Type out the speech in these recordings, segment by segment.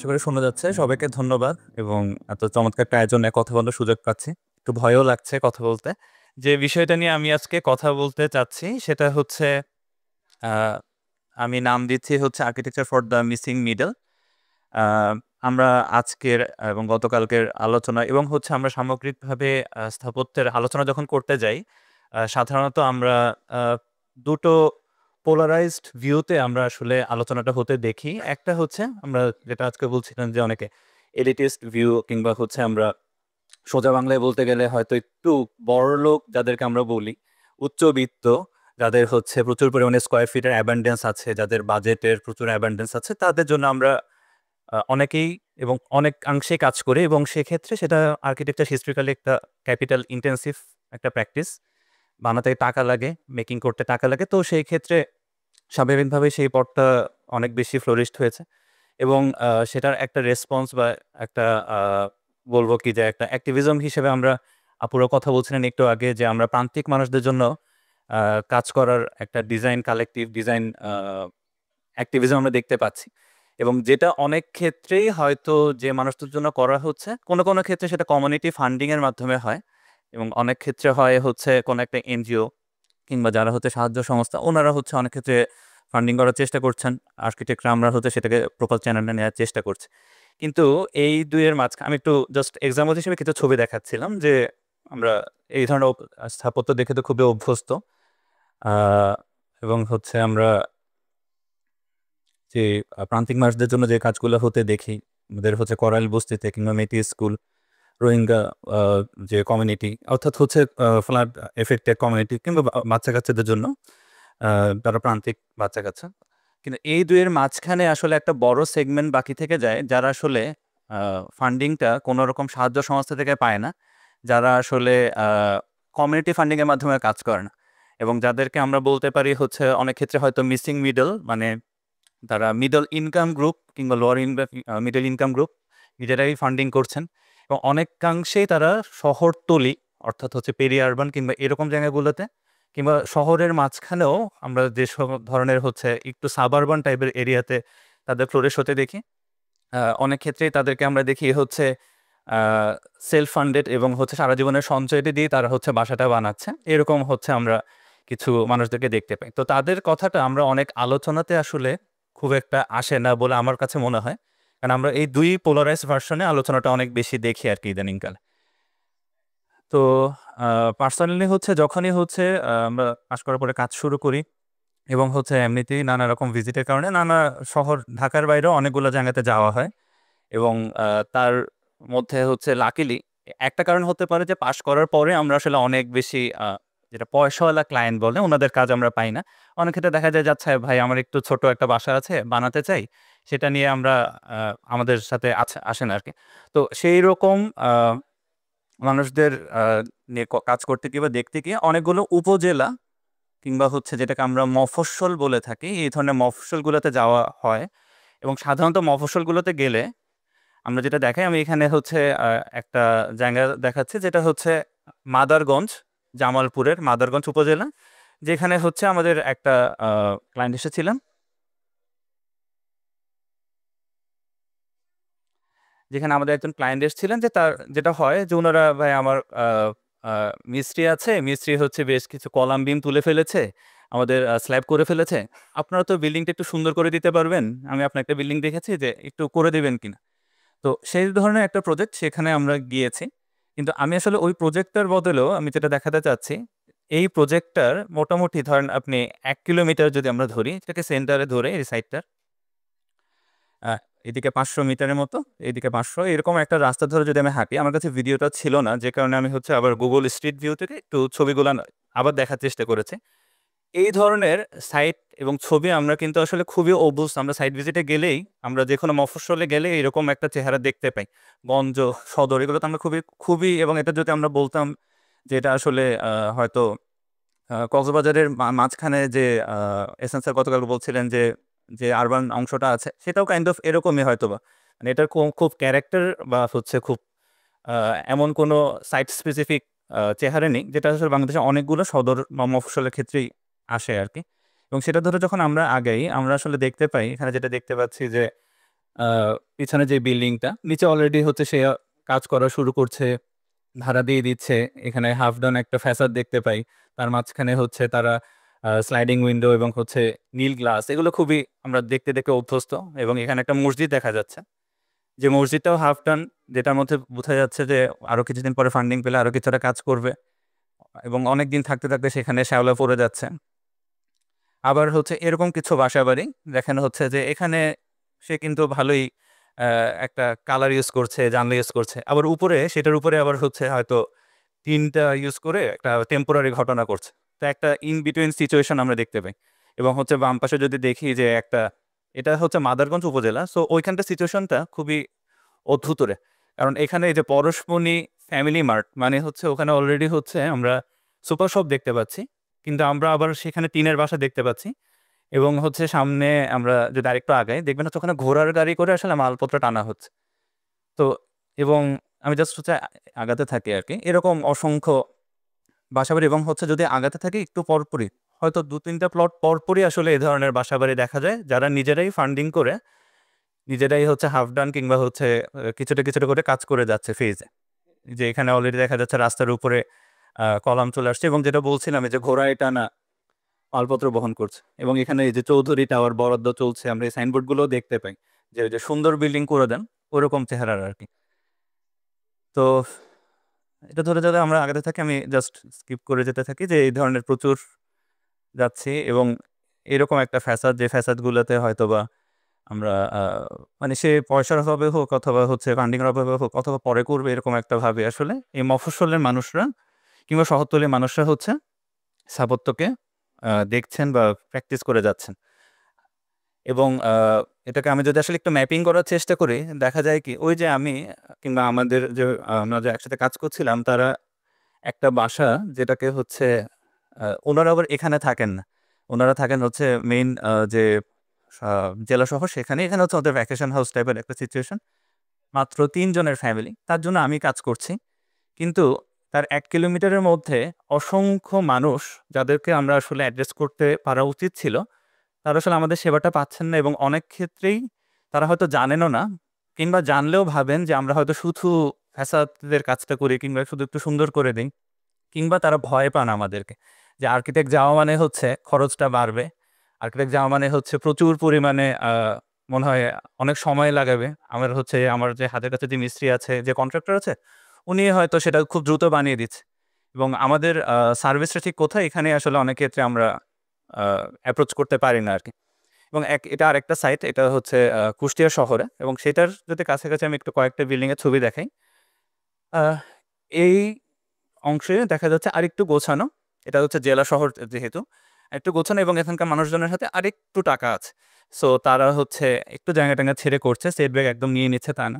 আশা করি শোনা যাচ্ছে। সবাইকে ধন্যবাদ এবং এত চমৎকার একটা আয়োজনে কথা বলার সুযোগ পাচ্ছি। একটু ভয়ও লাগছে কথা বলতে। যে বিষয়টা নিয়ে আমি আজকে কথা বলতে চাচ্ছি সেটা হচ্ছে আ আমি নাম দিচ্ছি হচ্ছে 'architecture for the missing middle'. আ আমরা আজকের এবং গতকালকের আলোচনা এবং হচ্ছে আমরা সামগ্রিকভাবে স্থাপত্যের আলোচনা যখন করতে যাই, সাধারণত আমরা আ ২ টো পোলারাইজড ভিউতে আমরা আসলে আলোচনাটা হতে দেখি। একটা হচ্ছে আমরা যেটা আজকে বলছিলাম যে অনেকে এলিটিস্ট ভিউ কিংবা হচ্ছে আমরা সোজা বাংলায় বলতে গেলে হয়তো একটু বড়লোক যাদেরকে আমরা বলি, উচ্চবিত্ত যাদের হচ্ছে প্রচুর পরিমাণে স্কয়ার ফিটের অ্যাবান্ডেন্স আছে, যাদের বাজেটের প্রচুর অ্যাবান্ডেন্স আছে, তাদের জন্য আমরা অনেকেই এবং অনেকাংশেই কাজ করি এবং সেক্ষেত্রে সেটা আর্কিটেকচার হিস্ট্রিক্যালি একটা ক্যাপিটাল ইনটেনসিভ একটা প্র্যাকটিস। বানাতে টাকা লাগে, মেকিং করতে টাকা লাগে। তো সেই ক্ষেত্রে স্বাভাবিকভাবেই সেই পথটা অনেক বেশি ফ্লোরিশড হয়েছে এবং সেটার একটা রেসপন্স বা একটা আ বলব কি যে একটা অ্যাক্টিভিজম হিসেবে আমরা আপুরা কথা বলছিলেন একটু আগে যে আমরা প্রান্তিক মানুষদের জন্য আ কাজ করার একটা ডিজাইন কালেক্টিভ ডিজাইন অ্যাক্টিভিজম আমরা দেখতে পাচ্ছি। এবং যেটা অনেক ক্ষেত্রেই হয়তো যে মানুষদের জন্য করা হচ্ছে, কোনো ক্ষেত্রে সেটা কমিউনিটি ফান্ডিং এর মাধ্যমে হয় এবং অনেক ক্ষেত্রে হয় হচ্ছে কোনো একটা এনজিও কিংবা যারা হচ্ছে সাহায্য সংস্থা, ওনারা হচ্ছে অনেক ক্ষেত্রে ফান্ডিং করার চেষ্টা করছেন। আর্কিটেক্টরা আমরা হচ্ছে সেটাকে প্রপার চ্যানেলে নেয়ার চেষ্টা করছি। কিন্তু এই ২ এর আমি একটু জাস্ট এক্সাম্পল হিসেবে কিছু ছবি দেখাচ্ছিলাম যে, আমরা এই ধরনের স্থাপত্য দেখে তো খুবই অভ্যস্ত। আ এবং হচ্ছে আমরা যে প্রান্তিক মানুষদের জন্য যে কাজগুলো হতে দেখি, আমাদের হচ্ছে করাইল বস্তিতে কিংবা মেটি স্কুল, রোহিঙ্গা আ যে কমিউনিটি অর্থাৎ হচ্ছে ফ্লাড এফেক্টেড কমিউনিটি কিংবা বাচ্চা-কাচ্চাদের জন্য আ যারা প্রান্তিক বাচ্চা-কাচ্চা। কিন্তু এই ২ এর মাঝখানে আসলে একটা বড় সেগমেন্ট বাকি থেকে যায় যারা আসলে আ ফান্ডিংটা কোন রকম সাহায্য সংস্থা থেকে পায় না। যারা আসলে কমিউনিটি ফান্ডিং এর মাধ্যমে কাজ করে না। এবং যাদেরকে আমরা বলতে পারি হচ্ছে অনেক ক্ষেত্রে হয়তো মিসিং মিডল মানে তারা মিডল ইনকাম গ্রুপ কিংবা লোয়ার মিডল ইনকাম গ্রুপ নিজেরাই ফান্ডিং করছেন এবং অনেকাংশেই তারা শহরতলি অর্থাৎ হচ্ছে পেরি-আরবান কিংবা এরকম জায়গাগুলোতে কিংবা শহরের মাঝখানেও আমরা যেসব ধরনের হচ্ছে একটু সাবারবান টাইপের এরিয়াতে তাদের ফ্লোরিশ হতে দেখি। অনেক ক্ষেত্রেই তাদেরকে আমরা দেখি হচ্ছে আ সেলফ ফান্ডেড এবং হচ্ছে সারা জীবনের সঞ্চয়টি দিয়ে তারা হচ্ছে বাসাটা বানাচ্ছে। এরকম হচ্ছে আমরা কিছু মানুষদেরকে দেখতে পাই। তো তাদের কথাটা আমরা অনেক আলোচনাতে আসলে খুব একটা আসে না বলে আমার কাছে মনে হয়। কারণ আমরা এই ২ পোলারাইজড ভার্সন এ আলোচনাটা অনেক বেশি দেখি আরকি ইদানিংকালে। তো আ পার্সোনালি হচ্ছে যখনই হচ্ছে আমরা পাশ করার পরে কাজ শুরু করি এবং হচ্ছে এমনিতেই নানা রকম ভিজিটের কারণে নানা শহর ঢাকার বাইরেও অনেকগুলো জায়গাতে যাওয়া হয় এবং তার মধ্যে হচ্ছে লাকিলি একটা কারণ হতে পারে যে পাস করার পরে আমরা আসলে অনেক বেশি যেটা পয়সাওয়ালা ক্লায়েন্ট বলে ওনাদের কাজ আমরা পাই না। অনেক ক্ষেত্রে দেখা যায় যে, "আচ্ছা ভাই আমার একটু ছোট একটা বাসা আছে, বানাতে চাই।" সেটা নিয়ে আমরা আ আমাদের সাথে আসেন আরকি। তো সেইরকম আ মানুষদের আ নিয়ে কাজ করতে গিয়ে বা দেখতে গিয়ে অনেকগুলো উপজেলা কিংবা হচ্ছে যেটাকে আমরা মফস্বল বলে থাকি, এই ধরনের মফস্বলগুলোতে যাওয়া হয় এবং সাধারণত মফস্বলগুলোতে গেলে আমরা যেটা দেখাই আমি এখানে হচ্ছে একটা জায়গা দেখাচ্ছি যেটা হচ্ছে মাদারগঞ্জ, জামালপুরের মাদারগঞ্জ উপজেলা। যেখানে হচ্ছে আমাদের একটা আ ক্লায়েন্ট এসেছিলেন। যেখানে আমাদের একজন ক্লায়েন্ট এসেছিলেন যে তার যেটা হয় যে উনারা ভাই আমার আ আ মিস্ত্রি আছে, মিস্ত্রি হচ্ছে বেশ কিছু কলাম বিম তুলে ফেলেছে। আমাদের স্ল্যাব করে ফেলেছে। আপনারা তো বিল্ডিংটা একটু সুন্দর করে দিতে পারবেন? আমি আপনার একটা বিল্ডিং দেখেছি যে একটু করে দিবেন কিনা? তো সেই ধরনের একটা প্রজেক্ট সেখানে আমরা গিয়েছি। কিন্তু আমি আসলে ওই প্রজেক্টটার বদলেও আমি যেটা দেখাতে চাচ্ছি, এই প্রজেক্টটার মোটামুটি ধরেন আপনি ১ কিলোমিটার যদি আমরা ধরি, এটাকে সেন্টারে ধরে এই সাইডটার আ এদিকে ৫০০ মিটারের মতো, এদিকে ৫০০ এরকম একটা রাস্তা ধরে যদি আমি হাঁটি, আমার কাছে ভিডিওটা ছিল না। যে কারণে আমি হচ্ছে আবার Google স্ট্রিট ভিউ থেকে একটু ছবিগুলা আবার দেখার চেষ্টা করেছি। এই ধরনের সাইট এবং ছবি আমরা কিন্তু আসলে খুবই অভ্যস্ত। আমরা সাইট ভিজিটে গেলেই আমরা যেকোনো মফস্বলে গেলে এরকম একটা চেহারা দেখতে পাই। গঞ্জ, সদর এগুলো তো আমরা খুবই এবং এটা যদি আমরা বলতাম যে এটা আসলে হয়তো কক্সবাজারের মাঝখানে যে এসেন্স স্যার গতকাল বলছিলেন যে আরবান অংশটা আছে সেটাও কাইন্ড অফ এরকমই হয়তোবা। মানে এটার খুব ক্যারাক্টার বা হচ্ছে খুব আ এমন কোনো সাইট স্পেসিফিক চেহারা নেই, যেটা আসলে বাংলাদেশে অনেকগুলো সদর বা মফস্বলের ক্ষেত্রেই আসে আরকি। এবং সেটা ধরে যখন আমরা আগাই, আমরা আসলে দেখতে পাই, এখানে যেটা দেখতে পাচ্ছি যে পিছনে যে বিল্ডিংটা নিচে অলরেডি হচ্ছে সে কাজ করা শুরু করছে, ভাড়া দিয়ে দিচ্ছে। এখানে হাফ ডান একটা ফ্যাসাদ দেখতে পাই, তার মাঝখানে হচ্ছে তারা স্লাইডিং উইন্ডো এবং হচ্ছে নীল গ্লাস, এগুলো খুবই আমরা দেখতে দেখতে অভ্যস্ত। এবং এখানে একটা মসজিদ দেখা যাচ্ছে, যে মসজিদটাও হাফ ডান, যেটার মধ্যে বোঝা যাচ্ছে যে আরো কিছুদিন পরে ফান্ডিং পেলে আরো কিছুটা কাজ করবে এবং অনেক দিন থাকতে থাকতে সেখানে শ্যাওলা পড়ে যাচ্ছে। আবার হচ্ছে এরকম কিছু বাসাবাড়ি দেখানো হচ্ছে যে এখানে সে কিন্তু ভালোই একটা কালার ইউজ করছে, জানলা ইউজ করছে, আবার উপরে সেটার উপরে আবার হচ্ছে হয়তো টিনটা ইউজ করে একটা টেম্পোরারি ঘটনা করছে। তো একটা ইন বিটুইন সিচুয়েশন আমরা দেখতে পাই। এবং হচ্ছে বাম পাশে যদি দেখি যে একটা, এটা হচ্ছে মাদারগঞ্জ উপজেলা, সো ওইখানটা সিচুয়েশনটা খুবই অদ্ভুতরে। কারণ এখানে এই যে পরশমণি ফ্যামিলি মার্ট মানে হচ্ছে ওখানে অলরেডি হচ্ছে আমরা সুপার শপ দেখতে পাচ্ছি, কিন্তু আমরা আবার সেখানে টিনের বাসা দেখতে পাচ্ছি। এবং হচ্ছে সামনে আমরা যদি আরেকটু আগাই দেখবেন হচ্ছে ওখানে ঘোড়ার গাড়ি করে আসলে মালপত্র টানা হচ্ছে। তো এবং আমি জাস্ট হচ্ছে আগাতে থাকি আর কি, এরকম অসংখ্য বাসাবাড়ি। এবং হচ্ছে যদি আগাতে থাকি একটু পরপরই হয়তো ২-৩টা প্লট পরপরই আসলে এই ধরনের বাসাবাড়ি দেখা যায়, যারা নিজেরাই ফান্ডিং করে নিজেরাই হচ্ছে হাফ ডান কিংবা হচ্ছে কিছুটা কিছুটা করে কাজ করে যাচ্ছে ফেজে। যে এখানে অলরেডি দেখা যাচ্ছে রাস্তার উপরে কলাম চলে আসছে, এবং যেটা বলছিলাম এই যে ঘোড়ায় টানা মালপত্র বহন করছে। এবং এখানে এই যে চৌধুরী টাওয়ার বরাদ্দ চলছে, আমরা এই সাইনবোর্ডগুলোও দেখতে পাই যে ওই যে সুন্দর বিল্ডিং করে দেন ওরকম চেহারার আর কি। তো এটা ধরে যদি আমরা আগাতে থাকি, আমি জাস্ট স্কিপ করে যেতে থাকি যে এই ধরনের প্রচুর যাচ্ছি। এবং এরকম একটা ফ্যাসাদ, যে ফ্যাসাদগুলোতে হয়তোবা আমরা মানে সে পয়সার অভাবে হোক অথবা হচ্ছে ফান্ডিং এর অভাবে হোক অথবা পরে করবে এরকম একটা ভাবে আসলে এই মফস্বলের মানুষরা কিংবা শহরতলির মানুষরা হচ্ছে স্থাপত্যকে দেখছেন বা প্র্যাকটিস করে যাচ্ছেন। এবং এটাকে আমি যদি আসলে একটু ম্যাপিং করার চেষ্টা করি, দেখা যায় কি ওই যে আমি কিংবা আমাদের যে আমরা যে একসাথে কাজ করছিলাম তারা একটা বাসা, যেটাকে হচ্ছে ওনারা আবার এখানে থাকেন না। ওনারা থাকেন হচ্ছে মেইন যে জেলা শহর সেখানে। এখানে হচ্ছে ওদের ভ্যাকেশন হাউস টাইপের একটা সিচুয়েশন। মাত্র ৩ জনের ফ্যামিলি। তার জন্য আমি কাজ করছি। কিন্তু তার ১ কিলোমিটারের মধ্যে অসংখ্য মানুষ, যাদেরকে আমরা আসলে অ্যাড্রেস করতে পারা উচিত ছিল, তারা আসলে আমাদের সেবাটা পাচ্ছেন না। এবং অনেক ক্ষেত্রেই তারা হয়তো জানেনও না, কিংবা জানলেও ভাবেন যে আমরা হয়তো শুধু ফ্যাসাদের কাজটা করি কিংবা শুধু একটু সুন্দর করে দেই। কিংবা তারা ভয় পান আমাদেরকে। যে আর্কিটেক্ট যাওয়া মানে হচ্ছে খরচটা বাড়বে। আর্কিটেক্ট যাওয়া মানে হচ্ছে প্রচুর পরিমাণে মনে হয় অনেক সময় লাগাবে। আমার যে হাতের কাছে যে মিস্ত্রি আছে, যে কন্ট্রাক্টর আছে, উনি হয়তো সেটা খুব দ্রুত বানিয়ে দিচ্ছে। এবং আমাদের সার্ভিসটা ঠিক কোথায়, এখানে আসলে অনেক ক্ষেত্রে আমরা অ্যাপ্রোচ করতে পারি না আরকি। এবং এটা আরেকটা সাইট, এটা হচ্ছে কুষ্টিয়া শহরে, এবং সেটার যদি কাছাকাছি আমি একটু কয়েকটা বিল্ডিং এর ছবি দেখাই। আহ এই অংশে দেখা যাচ্ছে আরেকটু গোছানো। এটা হচ্ছে জেলা শহর যেহেতু, একটু গোছানো এবং এখানকার মানুষজনের হাতে আরেকটু টাকা আছে। সো তারা হচ্ছে একটু জায়গা-টাঙ্গা ছেড়ে করছে। সেটব্যাক একদম নিয়ে নিচ্ছে তা না।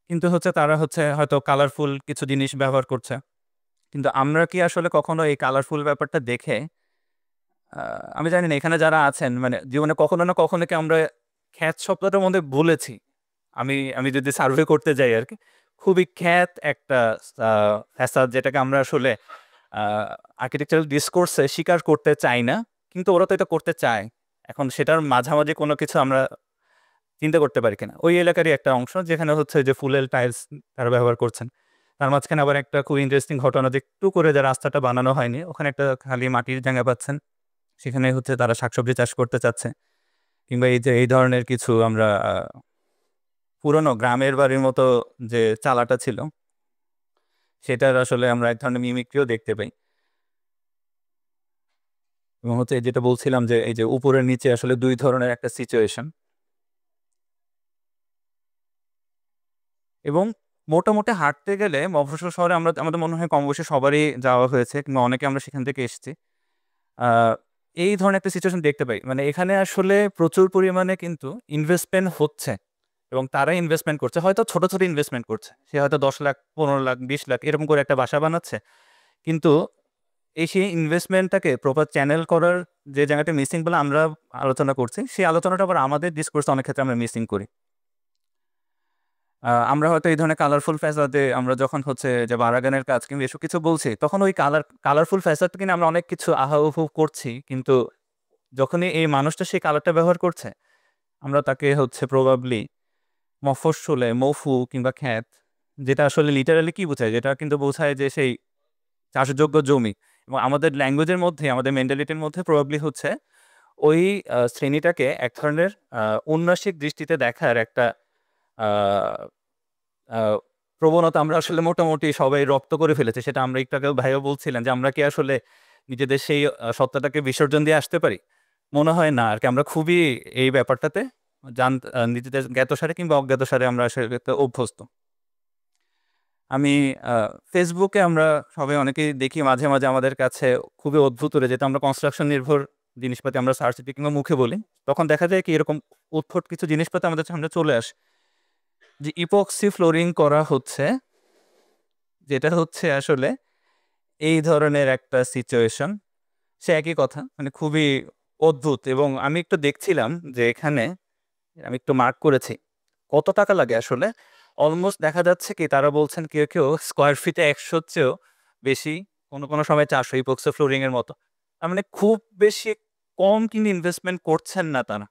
কিন্তু হচ্ছে তারা হচ্ছে হয়তো কালারফুল কিছু জিনিস ব্যবহার করছে। কিন্তু আমরা কি আসলে কখনো এই কালারফুল ব্যাপারটা দেখে আ আমি জানি না এখানে যারা আছেন মানে জীবনে কখনো না কখনো কি আমরা খ্যাত শব্দটার মধ্যে বলেছি? আমি যদি সার্ভে করতে যাই আরকি। খুবই খ্যাত একটা আ ফ্যাসাদ, যেটাকে আমরা আসলে আ আর্কিটেকচারাল ডিসকোর্স এ স্বীকার করতে চাই না। কিন্তু ওরা তো এটা করতে চায়। এখন সেটার মাঝামাঝি কোনো কিছু আমরা চিন্তা করতে পারি কিনা? ওই এলাকারই একটা অংশ যেখানে হচ্ছে যে ফুলেল টাইলস তারা ব্যবহার করছেন। তার মাঝখানে আবার একটা খুব ইন্টারেস্টিং ঘটনা, যে একটু করে যে রাস্তাটা বানানো হয়নি, ওখানে একটা খালি মাটির জায়গা পাচ্ছেন। সেখানে হচ্ছে তারা শাকসবজি চাষ করতে চাচ্ছে। কিংবা এই যে এই ধরনের কিছু আমরা পুরনো গ্রামের বাড়ির মতো যে চালাটা ছিল, সেটার আসলে আমরা এক ধরনের মিমিক্রিও দেখতে পাই। এবং হচ্ছে যেটা বলছিলাম যে এই যে উপরের নিচে আসলে ২ ধরনের একটা সিচুয়েশন। এবং মোটামুটি হাঁটতে গেলে মফস্বল শহরে আমাদের মনে হয় কমবেশি সবারই যাওয়া হয়েছে কিংবা অনেকে আমরা সেখান থেকে এসেছি। আ এই ধরনের একটা সিচুয়েশন দেখতে পাই। মানে এখানে আসলে প্রচুর পরিমাণে কিন্তু ইনভেস্টমেন্ট হচ্ছে এবং তারা ইনভেস্টমেন্ট করছে। হয়তো ছোট, ছোট ইনভেস্টমেন্ট করছে। সে হয়তো ১০,০০,০০০, ১৫,০০,০০০, ২০,০০,০০০ এরকম করে একটা বাসা বানাচ্ছে। কিন্তু সেই ইনভেস্টমেন্টটাকে প্রপার চ্যানেল করার যে জায়গাটা মিসিং বলে আমরা আলোচনা করছি, সেই আলোচনাটা আবার আমাদের ডিসকোর্স এ অনেক ক্ষেত্রে আমরা মিসিং করি। আমরা হয়তো এই ধরনের কালারফুল ফ্যাসাদে আমরা যখন হচ্ছে যে বারাগানের কাজ কিংবা এসব কিছু বলছি, তখন ওই কালারফুল ফ্যাসাদটা কিনে আমরা অনেক কিছু আহা উহু করছি। কিন্তু যখনই এই মানুষটা সেই কালারটা ব্যবহার করছে, আমরা তাকে হচ্ছে প্রবাবলি মফস্বলে, মফু কিংবা খ্যাত, যেটা আসলে লিটারালি কি বোঝায়? যেটা কিন্তু বোঝায় যে সেই চাষযোগ্য জমি। এবং আমাদের ল্যাঙ্গুয়েজের মধ্যে, আমাদের মেন্টালিটির মধ্যে প্রবাবলি হচ্ছে ওই শ্রেণীটাকে এক ধরনের উন্নাসিক দৃষ্টিতে দেখার একটা আ আ প্রবণতা আমরা আসলে মোটামুটি সবাই রপ্ত করে ফেলেছি। সেটা আমরা একটু আগেও ভাইও বলছিলেন যে আমরা কি আসলে নিজেদের সেই সত্তাটাকে বিসর্জন দিয়ে আসতে পারি? মনে হয় না আরকি। আমরা খুবই এই ব্যাপারটাতে নিজেদের জ্ঞাতসারে কিংবা অজ্ঞাতসারে আমরা আসলে অভ্যস্ত। আমি আ ফেসবুকে আমরা সবাই অনেকেই দেখি মাঝে, মাঝে আমাদের কাছে খুবই অদ্ভুত লাগে, যেটা আমরা কনস্ট্রাকশন নির্ভর জিনিসপাতি আমরা সার্চ দিই কিংবা মুখে বলি। তখন দেখা যায় কি এরকম উদ্ভট কিছু জিনিসপাতি আমাদের সামনে চলে আসে। যে ইপক্সি ফ্লোরিং করা হচ্ছে, যেটা হচ্ছে আসলে এই ধরনের একটা সিচুয়েশন। সে একই কথা। মানে খুবই অদ্ভুত। এবং আমি একটু দেখছিলাম যে এখানে আমি একটু মার্ক করেছি। কত টাকা লাগে আসলে? অলমোস্ট দেখা যাচ্ছে কি তারা বলছেন কেউ, কেউ স্কয়ার ফিটে ১০০ র চেয়েও বেশি, কোনো সময় ৪০০ ইপক্সি ফ্লোরিং এর মতো। তার মানে খুব বেশি কম কিন্তু ইনভেস্টমেন্ট করছেন না তারা।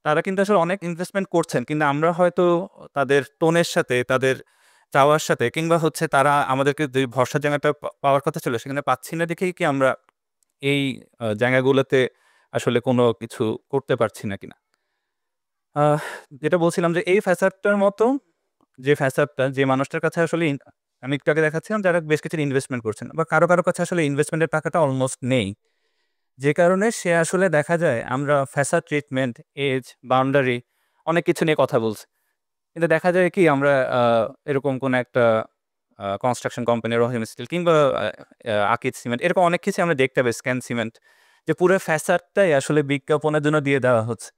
তারা কিন্তু আসলে অনেক ইনভেস্টমেন্ট করছেন। কিন্তু আমরা হয়তো তাদের টোনের সাথে, তাদের চাওয়ার সাথে কিংবা হচ্ছে তারা আমাদেরকে যে ভরসার জায়গাটা পাওয়ার কথা ছিল সেখানে পাচ্ছি না দেখেই কি আমরা এই জায়গাগুলোতে আসলে কোনো কিছু করতে পারছি না কিনা। আহ যেটা বলছিলাম যে এই ফ্যাসাদটার মতো, যে ফ্যাসাদটা যে মানুষটার কাছে আসলে আমি একটু আগে দেখাচ্ছিলাম যারা বেশ কিছু ইনভেস্টমেন্ট করছেন বা কারো কাছে আসলে ইনভেস্টমেন্টের টাকাটা অলমোস্ট নেই। যে কারণে সে আসলে দেখা যায় আমরা ফ্যাসাদ ট্রিটমেন্ট, এজ, বাউন্ডারি অনেক কিছু নিয়ে কথা বলছি। কিন্তু দেখা যায় কি আমরা এরকম কোনো একটা কনস্ট্রাকশন কোম্পানি, রহিম স্টিল কিংবা আকিজ সিমেন্ট, এরকম অনেক কিছু আমরা দেখতে পাই, স্ক্যান সিমেন্ট, যে পুরো ফ্যাসাদটাই আসলে বিজ্ঞাপনের জন্য দিয়ে দেওয়া হচ্ছে।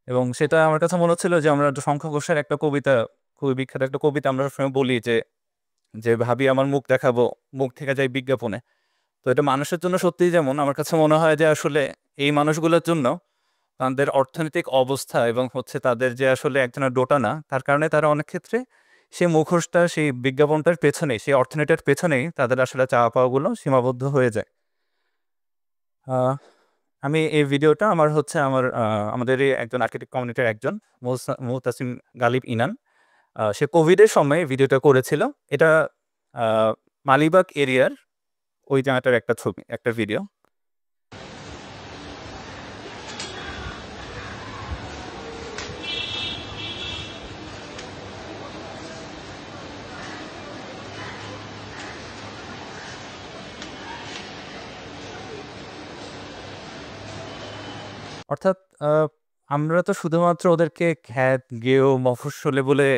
এবং সেটা আমার কাছে মনে হচ্ছিল যে আমরা শঙ্খ ঘোষের একটা কবিতা, খুবই বিখ্যাত একটা কবিতা আমরা সবসময় বলি যে, ভাবি আমার মুখ দেখাবো, মুখ থেকে যাই বিজ্ঞাপনে। তো এটা মানুষের জন্য সত্যিই যেমন আমার কাছে মনে হয় যে আসলে এই মানুষগুলোর জন্য তাদের অর্থনৈতিক অবস্থা এবং হচ্ছে তাদের যে আসলে একজনের দোটানা, তার কারণে তারা অনেক ক্ষেত্রে সেই মুখোশটা, সেই বিজ্ঞাপনটার পেছনেই, সেই অর্থনীতির পেছনেই তাদের আসলে চাওয়া পাওয়াগুলো সীমাবদ্ধ হয়ে যায়। আহ আমি এই ভিডিওটা আমাদেরই একজন আর্কিটেক্ট কমিউনিটির একজন মুহতাসিম গালিব ইনান, সে কোভিডের সময় ভিডিওটা করেছিল। এটা আ মালিবাগ এরিয়ার ওই জায়গাটার একটা ছবি, একটা ভিডিও। অর্থাৎ আ আমরা তো শুধুমাত্র ওদেরকে খ্যাত, গেয়, মফস্বলে বলে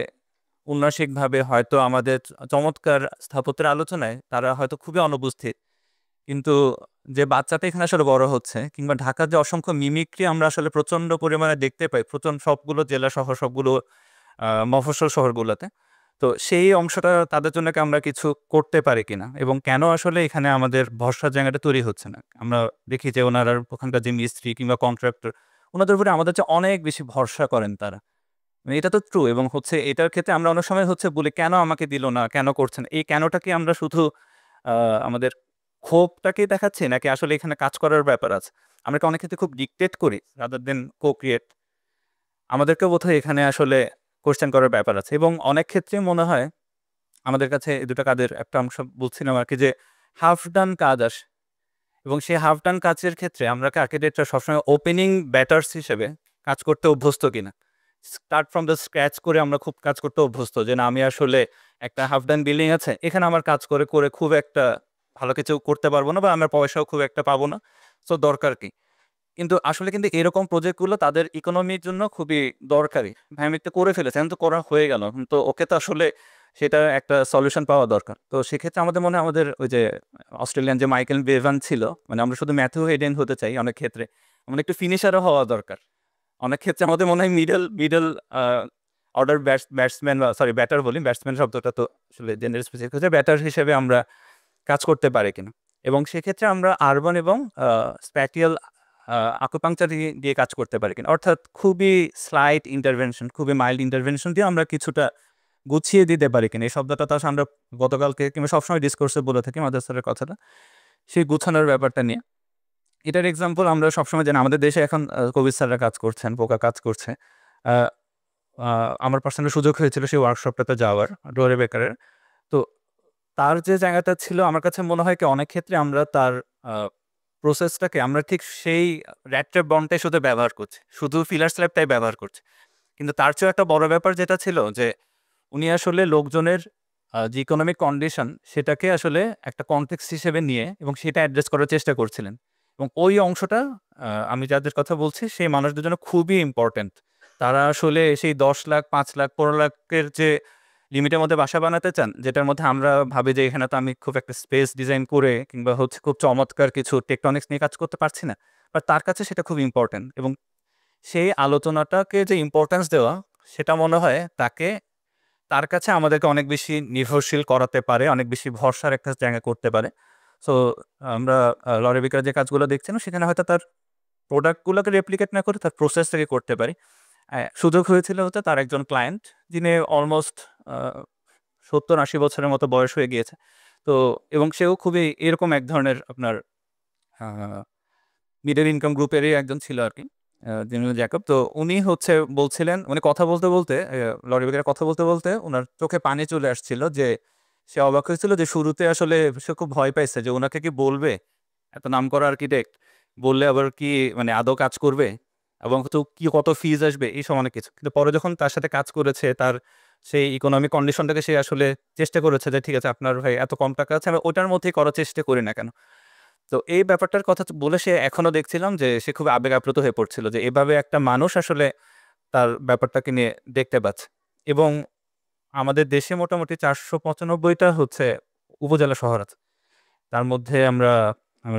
উন্নাসিকভাবে হয়তো আমাদের চমৎকার স্থাপত্যের আলোচনায় তারা হয়তো খুবই অনুপস্থিত। কিন্তু যে বাচ্চাটা এখানে আসলে বড় হচ্ছে কিংবা ঢাকার যে অসংখ্য মিমিক্রি আমরা আসলে প্রচন্ড পরিমাণে দেখতে পাই, সবগুলো জেলা শহর, সবগুলো মফস্বল শহরগুলোতে। তো সেই অংশটা তাদের জন্য কি আমরা কিছু করতে পারি কিনা? এবং কেন আসলে এখানে আমাদের ভরসার জায়গাটা তৈরি হচ্ছে না? আমরা দেখি যে ওনারা ওখানকার যে মিস্ত্রি কিংবা কন্ট্রাক্টর, উনাদের উপরে আমাদের চেয়ে অনেক বেশি ভরসা করেন তারা। মানে এটা তো ট্রু। এবং হচ্ছে এটার ক্ষেত্রে আমরা অনেক সময় হচ্ছে বলি, "কেন আমাকে দিল না? কেন করছে না?" এই কেনটা কি আমরা শুধু আ আমাদের ক্ষোভটাকেই দেখাচ্ছি নাকি আসলে এখানে কাজ করার ব্যাপার আছে? আমরা কি অনেক ক্ষেত্রে খুব ডিক্টেট করি রাদার দেন co-create? আমাদেরকেও বোধহয় এখানে আসলে কোয়েশ্চেন করার ব্যাপার আছে। এবং অনেক ক্ষেত্রেই মনে হয় আমাদের কাছে এই ২ টা কাজের একটা অংশ বলছিলাম আরকি, যে হাফ ডান কাজ আসে। এবং সেই হাফ ডান কাজের ক্ষেত্রে আমরা কি আর্কিটেক্টরা সবসময় ওপেনিং ব্যাটার্স হিসেবে কাজ করতে অভ্যস্ত কিনা? স্টার্ট ফ্রম দ্য স্ক্র্যাচ করে আমরা খুব কাজ করতে অভ্যস্ত যে না, আমি আসলে একটা হাফ ডান বিল্ডিং আছে, এখানে আমার কাজ করে খুব একটা ভালো কিছু করতে পারব না বা আমার পয়সাও খুব একটা পাবো না। সো দরকার কি? কিন্তু আসলে কিন্তু এরকম প্রজেক্টগুলো তাদের ইকোনমির জন্য খুবই দরকারি। ভাই আমি একটা করে ফেলেছি, এখন তো করা হয়ে গেল। তো ওকে তো আসলে সেটার একটা সলিউশন পাওয়া দরকার। তো সেক্ষেত্রে আমাদের মনে হয় আমাদের ওই যে অস্ট্রেলিয়ান যে মাইকেল বেভান ছিল, মানে আমরা শুধু ম্যাথু হেডেন হতে চাই অনেক ক্ষেত্রে। আমাদের একটু ফিনিশারও হওয়া দরকার। অনেক ক্ষেত্রে আমাদের মনে হয় মিডল আ অর্ডার ব্যাটসম্যান বা সরি ব্যাটার বলি, ব্যাটসম্যান শব্দটা তো আসলে জেন্ডার স্পেসিফিক হচ্ছে। ব্যাটার হিসেবে আমরা কাজ করতে পারি কিনা? এবং সেক্ষেত্রে আমরা আরবান এবং স্প্যাটিয়াল আ আকুপাংচার দিয়ে কাজ করতে পারি কিনা? অর্থাৎ খুবই স্লাইট ইন্টারভেনশন, খুবই মাইল্ড ইন্টারভেনশন দিয়ে আমরা কিছুটা গুছিয়ে দিতে পারি কিনা? এই শব্দটা তো আসলে আমরা গতকালকে কিংবা সবসময় ডিসকোর্সে বলে থাকি মাদার স্যারের কথাটা। সেই গুছানোর ব্যাপারটা নিয়ে। এটার এক্সাম্পল আমরা সবসময় জানি, আমাদের দেশে এখন কবির স্যাররা কাজ করছেন, পোকা কাজ করছে। আ আমার পার্সোনাল সুযোগ হয়েছিল সেই ওয়ার্কশপটাতে যাওয়ার ডোরে বেকারের। তো তার যে জায়গাটা ছিল আমার কাছে মনে হয় কি অনেক ক্ষেত্রে আমরা তার প্রসেসটাকে আমরা ঠিক সেই র‍্যাট ট্র্যাপ বন্ডটাই শুধু ব্যবহার করছি। শুধু ফিলার স্ল্যাবটাই ব্যবহার করছি। কিন্তু তার চেয়েও একটা বড় ব্যাপার যেটা ছিল যে উনি আসলে লোকজনের যে ইকোনমিক কন্ডিশন সেটাকে আসলে একটা কনটেক্সট হিসেবে নিয়ে এবং সেটা অ্যাড্রেস করার চেষ্টা করছিলেন। এবং ওই অংশটা আমি যাদের কথা বলছি সেই মানুষদের জন্য খুবই ইম্পোর্টেন্ট। তারা আসলে সেই ১০,০০,০০০, ৫,০০,০০০, ১৫,০০,০০০ যে লিমিটের মধ্যে বাসা বানাতে চান, যেটার মধ্যে আমরা ভাবি যে এখানে তো আমি খুব একটা স্পেস ডিজাইন করে কিংবা হচ্ছে খুব চমৎকার কিছু টেকটনিক্স নিয়ে কাজ করতে পারছি না। বাট তার কাছে সেটা খুব ইম্পোর্টেন্ট এবং সেই আলোচনাটাকে যে ইম্পোর্টেন্স দেওয়া সেটা মনে হয় তার কাছে আমাদেরকে অনেক বেশি নির্ভরশীল করাতে পারে, অনেক বেশি ভরসার একটা জায়গা করতে পারে। সো আমরা লরি বেকার যে কাজগুলো দেখছিলাম সেখানে হয়তো তার প্রোডাক্টগুলোকে রেপ্লিকেট না করে তার প্রসেস থেকে করতে পারি। সুযোগ হয়েছিল হচ্ছে তার একজন ক্লায়েন্ট যিনি অলমোস্ট আ ৭০-৮০ বছরের মতো বয়স হয়ে গিয়েছে। তো এবং সেও খুবই এরকম এক ধরনের আপনার আ মিডল ইনকাম গ্রুপেরই একজন ছিল আরকি। যিনি জ্যাকব। তো উনি হচ্ছে বলছিলেন উনি কথা বলতে, বলতে লরি বেকারে কথা বলতে, বলতে উনার চোখে পানি চলে আসছিল যে সে অবাক হয়েছিল যে শুরুতে আসলে সে খুব ভয় পাইছে যে উনাকে কি বলবে? এত নামকরা আর্কিটেক্ট বললে আবার কি মানে আদৌ কাজ করবে? এবং হচ্ছে কি কত ফিজ আসবে? এইসব অনেক কিছু। কিন্তু পরে যখন তার সাথে কাজ করেছে তার সেই ইকোনমিক কন্ডিশনটাকে সে আসলে চেষ্টা করেছে যে ঠিক আছে আপনার ভাই এত কম টাকা আছে আমি ওটার মধ্যেই করার চেষ্টা করি না কেন? তো এই ব্যাপারটার কথা বলে সে এখনো দেখছিলাম যে সে খুব আবেগ আপ্লুত হয়ে পড়ছিল যে এভাবে একটা মানুষ আসলে তার ব্যাপারটাকে নিয়ে দেখতে পাচ্ছে। এবং আমাদের দেশে মোটামুটি ৪৯৫ টা হচ্ছে উপজেলা শহর আছে। তার মধ্যে আমার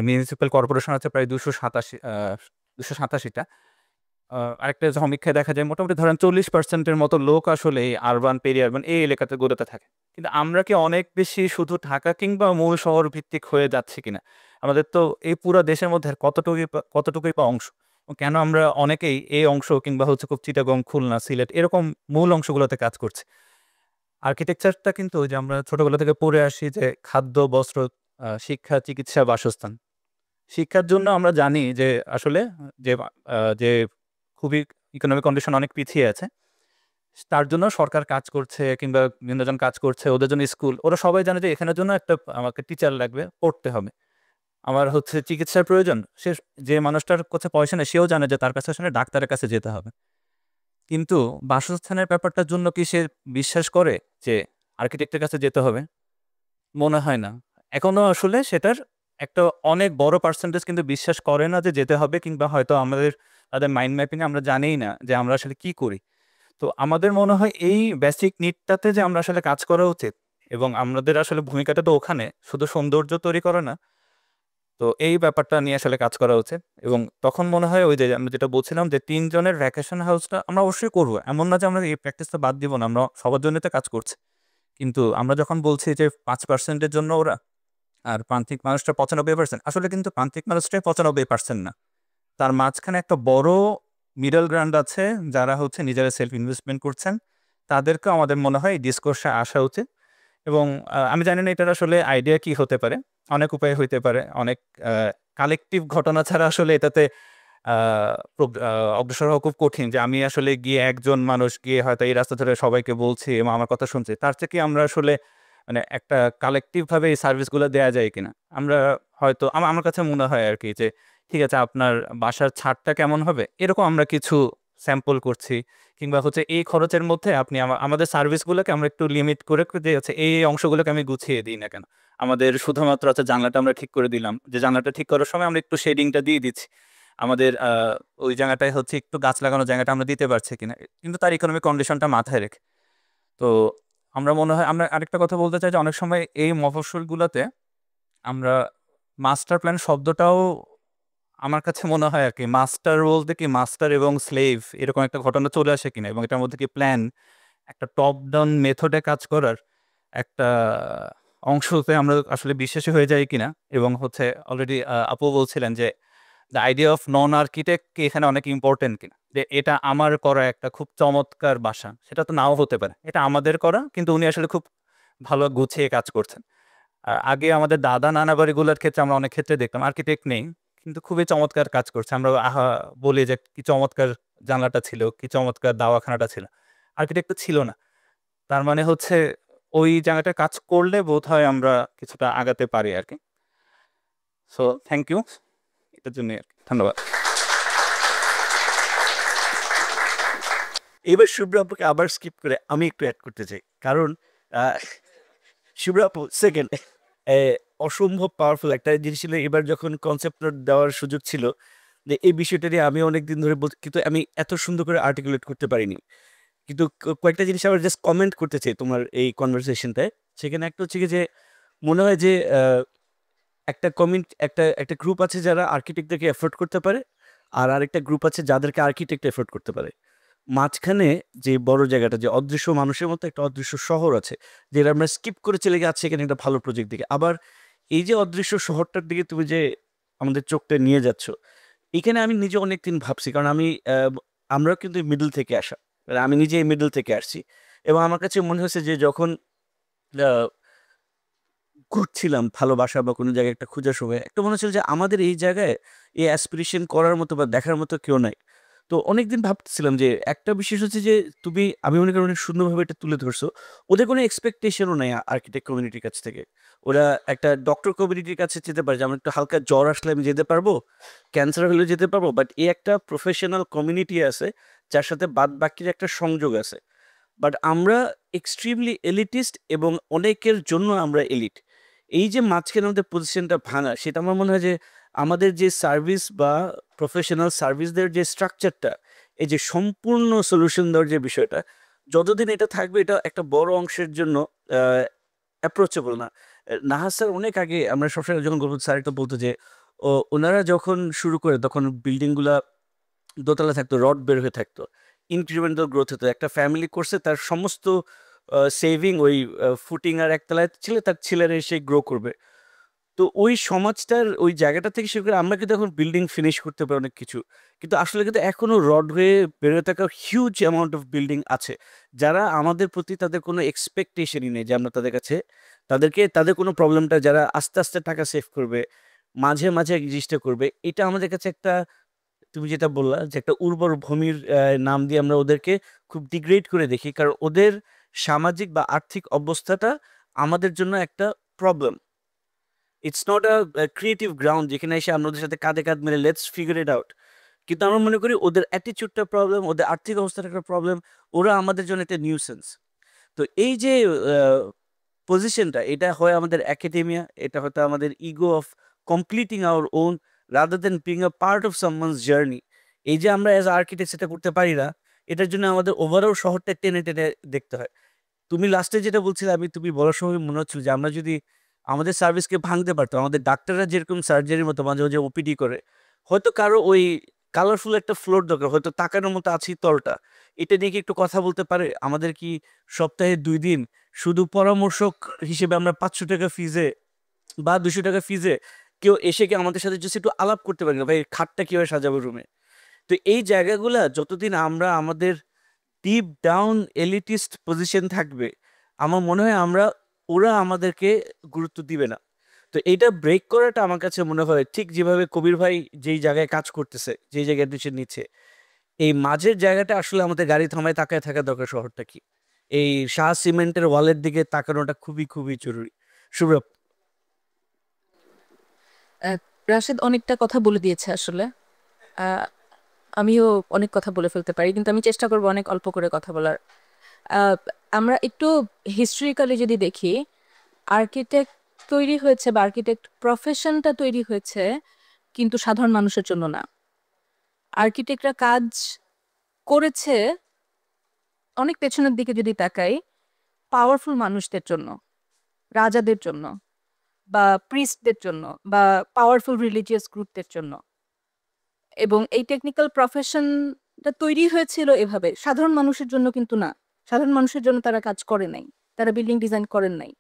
মিউনিসিপ্যাল কর্পোরেশন আছে প্রায় ২৮৭ টা। আরেকটা সমীক্ষায় দেখা যায় মোটামুটি ধরেন ৪০% এর মতো লোক আসলে এই আরবান, পেরি-আরবান এই এলাকাতে গুলোতে থাকে। কিন্তু আমরা কি অনেক বেশি শুধু ঢাকা কিংবা মূল শহর ভিত্তিক হয়ে যাচ্ছি কিনা? আমাদের তো এই পুরা দেশের মধ্যে আর কতটুকুই বা অংশ? কেন আমরা অনেকেই এই অংশ কিংবা হচ্ছে খুব চিটাগং, খুলনা, সিলেট এরকম মূল অংশগুলোতে কাজ করছি। আর্কিটেকচারটা কিন্তু ওই যে আমরা ছোটবেলা থেকে পড়ে আসি যে খাদ্য, বস্ত্র, শিক্ষা, চিকিৎসা, বাসস্থান। শিক্ষার জন্য আমরা জানি যে আসলে যে খুবই ইকোনমিক কন্ডিশন অনেক পিছিয়ে আছে। তার জন্য সরকার কাজ করছে কিংবা বিভিন্নজন কাজ করছে। ওদের জন্য স্কুল। ওরা সবাই জানে যে এখানের জন্য আমাকে টিচার লাগবে, পড়তে হবে। আমার হচ্ছে চিকিৎসার প্রয়োজন। যে মানুষটার কাছে পয়সা নেই সেও জানে যে তার কাছে আসলে ডাক্তারের কাছে যেতে হবে। কিন্তু বাসস্থানের ব্যাপারটার জন্য কি সে বিশ্বাস করে যে আর্কিটেক্টের কাছে যেতে হবে? মনে হয় না। এখনো আসলে সেটার একটা অনেক বড় পার্সেন্টেজ কিন্তু বিশ্বাস করে না যে যেতে হবে কিংবা হয়তো তাদের মাইন্ড ম্যাপিং এ আমরা জানিই না যে আমরা আসলে কি করি। তো আমাদের মনে হয় এই বেসিক নিডটাতে যে আমরা আসলে কাজ করা উচিত এবং আমাদের আসলে ভূমিকাটা তো ওখানে শুধু সৌন্দর্য তৈরি করা না। তো এই ব্যাপারটা নিয়ে আসলে কাজ করা উচিত এবং তখন মনে হয় ওই যে আমরা যেটা বলছিলাম যে ৩ জনের ভ্যাকেশন হাউসটা আমরা অবশ্যই করব। এমন না যে আমরা এই প্র্যাকটিসটা বাদ দিব না। আমরা সবার জন্যই তো কাজ করছি। কিন্তু আমরা যখন বলছি যে ৫% এর জন্য ওরা আর প্রান্তিক মানুষটা ৯৫% আসলে কিন্তু প্রান্তিক মানুষটাই ৯৫% না। তার মাঝখানে একটা বড় মিডল গ্রাউন্ড আছে যারা হচ্ছে নিজেরা সেলফ ইনভেস্টমেন্ট করছেন। তাদেরকেও আমাদের মনে হয় এই ডিসকোর্সে আসা উচিত এবং আমি জানি না এটার আসলে আইডিয়া কি হতে পারে। অনেক উপায় হইতে পারে। অনেক আ কালেক্টিভ ঘটনা ছাড়া আসলে এটাতে আ প্রব আ অগ্রসর হওয়া খুব কঠিন যে আমি আসলে গিয়ে একজন মানুষ গিয়ে হয়তো এই রাস্তা ধরে সবাইকে বলছি এবং আমার কথা শুনছি। তার চেয়ে কি আমরা আসলে মানে একটা কালেক্টিভ ভাবে এই সার্ভিস গুলা দেয়া যায় কিনা? আমরা হয়তো আমার কাছে মনে হয় আরকি যে ঠিক আছে আপনার বাসার ছাদটা কেমন হবে? এরকম আমরা কিছু স্যাম্পল করছি কিংবা হচ্ছে এই খরচের মধ্যে আপনি আমাদের সার্ভিস গুলোকে আমরা একটু লিমিট করে যে হচ্ছে এই অংশগুলোকে আমি গুছিয়ে দিই না কেন? আমাদের শুধুমাত্র হচ্ছে জানলাটা আমরা ঠিক করে দিলাম। যে জানলাটা ঠিক করার সময় আমরা একটু শেডিংটা দিয়ে দিচ্ছি। আমাদের ওই জায়গাটায় হচ্ছে একটু গাছ লাগানোর জায়গাটা আমরা দিতে পারছি কিনা? কিন্তু তার ইকোনমিক কন্ডিশনটা মাথায় রেখে। তো আমরা মনে হয় আমরা আরেকটা কথা বলতে চাই যে অনেক সময় এই মফস্বলগুলাতে আমরা মাস্টার প্ল্যান শব্দটাও আমার কাছে মনে হয় আরকি মাস্টার বলতে কি মাস্টার এবং স্লেভ এরকম একটা ঘটনা চলে আসে কিনা এবং এটার মধ্যে কি প্ল্যান একটা টপ ডাউন মেথডে কাজ করার একটা অংশতে আমরা আসলে বিশ্বাসী হয়ে যাই কিনা এবং হচ্ছে অলরেডি আপু বলছিলেন যে the idea of non architect কি এখানে অনেক ইম্পোর্টেন্ট কিনা? যে এটা আমার করা একটা খুব চমৎকার বাসা। সেটা তো নাও হতে পারে। এটা আমাদের করা কিন্তু উনি আসলে খুব ভালো গুছিয়ে কাজ করছেন। আগে আমাদের দাদা-নানা বাড়িগুলোর ক্ষেত্রে আমরা অনেক ক্ষেত্রে দেখতাম আর্কিটেক্ট নেই। কিন্তু খুবই চমৎকার কাজ করছে। আমরা বলি যে কি চমৎকার জানালাটা ছিল, কি চমৎকার দাওয়াখানাটা ছিল। আর্কিটেক্ট ছিল না। তার মানে হচ্ছে ওই জায়গাটা কাজ করলে বোধ হয় আমরা কিছুটা আগাতে পারি আর কি। সো থ্যাংক ইউ এটার জন্য আর কি, ধন্যবাদ। এবার শুভ্র আপুকে আবার স্কিপ করে আমি একটু অ্যাড করতে চাই, কারণ শুভ্র আপু সেকেন্ড অসম্ভব পাওয়ারফুল একটা জিনিস ছিল। এবার যখন কনসেপ্ট নোট দেওয়ার সুযোগ ছিল, যে এই বিষয়টা নিয়ে আমি অনেকদিন ধরে বলছি, কিন্তু আমি এত সুন্দর করে আর্টিকুলেট করতে পারিনি। কিন্তু কয়েকটা জিনিস আবার জাস্ট কমেন্ট করতে চাই তোমার এই কনভারসেশনটায়। সেখানে একটা হচ্ছে কি যে মনে হয় যে একটা কমিউনিটি, একটা একটা গ্রুপ আছে যারা আর্কিটেক্টদেরকে এফোর্ড করতে পারে, আর আরেকটা গ্রুপ আছে যাদেরকে আর্কিটেক্ট এফোর্ড করতে পারে। মাঝখানে যে বড় জায়গাটা, যে অদৃশ্য মানুষের মতো একটা অদৃশ্য শহর আছে, যেটা আমরা স্কিপ করে চলে যাচ্ছি এখানে একটা ভালো প্রজেক্ট দিকে। আবার এই যে অদৃশ্য শহরটার দিকে তুমি যে আমাদের চোখটা নিয়ে যাচ্ছ, এখানে আমি নিজে অনেকদিন ভাবছি, কারণ আমরাও কিন্তু মিডল থেকে আসা, মানে আমি নিজে মিডল থেকে আসছি। এবং আমার কাছে মনে হয়েছে যে যখন ঘুরছিলাম ভালোবাসা বা কোনো জায়গায় একটা খোঁজার সময়, একটা মনে হচ্ছিল যে আমাদের এই জায়গায় এই অ্যাসপিরেশন করার মতো বা দেখার মতো কেউ নাই। তো অনেকদিন ভাবতেছিলাম যে একটা বিশেষ হচ্ছে যে আমি মনে করি অনেক সুন্দরভাবে এটা তুলে ধরছো। ওদের কোনো এক্সপেকটেশনও নাই আর্কিটেক্ট কমিউনিটির কাছ থেকে। ওরা একটা ডক্টর কমিউনিটির কাছে যেতে পারে, যে আমার একটু হালকা জ্বর আসলে আমি যেতে পারবো, ক্যান্সার হলে যেতে পারবো, বাট এই একটা প্রফেশনাল কমিউনিটি আছে যার সাথে বাদ বাকির একটা সংযোগ আছে। বাট আমরা এক্সট্রিমলি এলিটিস্ট, এবং অনেকের জন্য আমরা এলিট। এই যে মাঝখানে আমাদের পজিশনটা ভাঙা, সেটা আমার মনে হয় যে আমাদের যে সার্ভিস বা প্রফেশনাল সার্ভিসদের যে স্ট্রাকচারটা, এই যে সম্পূর্ণ সলিউশন দেওয়ার যে বিষয়টা, যতদিন এটা থাকবে এটা একটা বড় অংশের জন্য অ্যাপ্রোচেবল না। নাহার স্যার অনেক আগে, আমরা সবসময় যখন গল্প স্যার এটা বলতো যে ওনারা যখন শুরু করে তখন বিল্ডিংগুলা দোতলা থাকতো, রড বের হয়ে থাকতো, ইনক্রিমেন্টাল গ্রোথ হতো। একটা ফ্যামিলি করছে, তার সমস্ত সেভিং ওই ফুটিং আর একতলায় ছিল, তার ছেলেরা এসে গ্রো করবে। তো ওই সমাজটার ওই জায়গাটা থেকে শুরু করে আমরা কিন্তু এখন বিল্ডিং ফিনিশ করতে পারি অনেক কিছু, কিন্তু আসলে কিন্তু এখনো রড হয়ে বেরোয় থাকা হিউজ অ্যামাউন্ট অফ বিল্ডিং আছে, যারা আমাদের প্রতি তাদের কোনো এক্সপেকটেশনই নেই যে আমরা তাদের কাছে তাদের কোনো প্রবলেমটা যারা আস্তে আস্তে টাকা সেভ করবে, মাঝে মাঝে এই জিনিসটা করবে। এটা আমাদের কাছে একটা, তুমি যেটা বললা যে একটা উর্বর ভূমির নাম দিয়ে আমরা ওদেরকে খুব ডিগ্রেড করে দেখি, কারণ ওদের সামাজিক বা আর্থিক অবস্থাটা আমাদের জন্য একটা problem. It's not a creative ground যেখানে এসে আমরা ওদের সাথে কাঁধে কাঁধ মেরে লেটস ফিগার ইট আউট। কিন্তু আমরা মনে করি ওদের অ্যাটিচিউডটা প্রবলেম, ওদের আর্থিক অবস্থাটা একটা প্রবলেম, ওরা আমাদের জন্য একটা নিউসেন্স। তো এই যে পজিশনটা, এটা হয় আমাদের একাডেমিয়া, এটা হয়তো আমাদের ego of completing our own rather than being a part of someone's journey. এই যে আমরা অ্যাজ আর্কিটেক্ট সেটা করতে পারি না, এটার জন্য আমাদের ওভারঅল শহরটা টেনে টেনে দেখতে হয়। তুমি লাস্টে যেটা বলছিলে, তুমি বলার সময় মনে হচ্ছিল যে আমরা যদি আমাদের সার্ভিসকে ভাঙতে পারতাম, আমাদের ডাক্তাররা যেরকম সার্জারির মতো মাঝে মাঝে ওপিডি করে, হয়তো কারো ওই কালারফুল একটা ফ্লোর দরকার, হয়তো তাকানোর মতো আছি তলটা, এটা নিয়ে কি একটু কথা বলতে পারে? আমাদের কি সপ্তাহে 2 দিন শুধু পরামর্শক হিসেবে আমরা 500 টাকা ফিজে বা 200 টাকা ফিজে কেউ এসে কি আমাদের সাথে just একটু আলাপ করতে পারি না, ভাই খাটটা কিভাবে সাজাবো রুমে? তো এই জায়গাগুলা যতদিন আমরা আমাদের ডিপ ডাউন এলিটিস্ট পজিশন থাকবে, আমার মনে হয় ওরা আমাদেরকে গুরুত্ব দিবে না। তো এইটা ব্রেক করাটা আমার কাছে মনে হয় ঠিক যেভাবে কবির ভাই যেই জায়গায় কাজ করতেছে, যেই জায়গায় ডিসিশন নিচ্ছে, এই মাঝের জায়গাটা আসলে আমাদের গাড়ি থামায় তাকায় থাকা দরকার। শহরটা কি এই শাহ সিমেন্টের ওয়ালের দিকে তাকানোটা খুবই খুবই জরুরি। শুভ্র, রাশেদ অনেকটা কথা বলে দিয়েছে আসলে। আহ, আমিও অনেক কথা বলে ফেলতে পারি, কিন্তু আমি চেষ্টা করবো অনেক অল্প করে কথা বলার। আহ, আমরা একটু হিস্ট্রিক্যালি যদি দেখি, আর্কিটেক্ট তৈরি হয়েছে বা আর্কিটেক্ট প্রফেশনটা তৈরি হয়েছে কিন্তু সাধারণ মানুষের জন্য না। আর্কিটেক্টরা কাজ করেছে অনেক পেছনের দিকে যদি তাকাই, পাওয়ারফুল মানুষদের জন্য, রাজাদের জন্য, বা প্রিস্টদের জন্য, বা পাওয়ারফুল রিলিজিয়াস গ্রুপদের জন্য। এবং এই টেকনিক্যাল প্রফেশনটা তৈরি হয়েছিল এভাবে, সাধারণ মানুষের জন্য কিন্তু না। সাধারণ মানুষের জন্য তারা কাজ করে নাই, তারা বিল্ডিং ডিজাইন করেন নাই,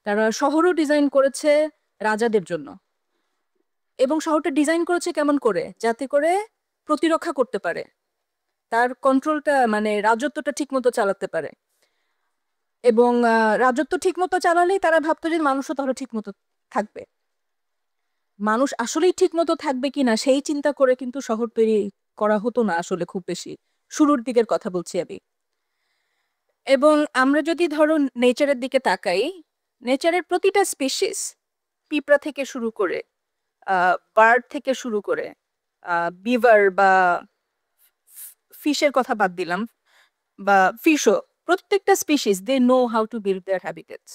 তারা শহরও ডিজাইন করেছে রাজাদের জন্য। এবং শহরটা ডিজাইন করেছে কেমন করে, যাতে করে প্রতিরক্ষা করতে পারে, তার কন্ট্রোলটা মানে রাজত্বটা ঠিক মতো চালাতে পারে। এবং রাজত্ব ঠিক মতো চালালেই তারা ভাবতো যে মানুষও তাহলে ঠিক মতো থাকবে। মানুষ আসলেই ঠিক মতো থাকবে কিনা সেই চিন্তা করে কিন্তু শহর তৈরি করা হতো না আসলে খুব বেশি। শুরুর দিকের কথা বলছি আমি। এবং আমরা যদি ধরো নেচারের দিকে তাকাই, নেচারের প্রতিটা স্পিসিস, পিঁপড়া থেকে শুরু করে বার্ড থেকে শুরু করে বিভার বা ফিশের কথা বাদ দিলাম, বা ফিশও, প্রত্যেকটা species they know how to build their habitats.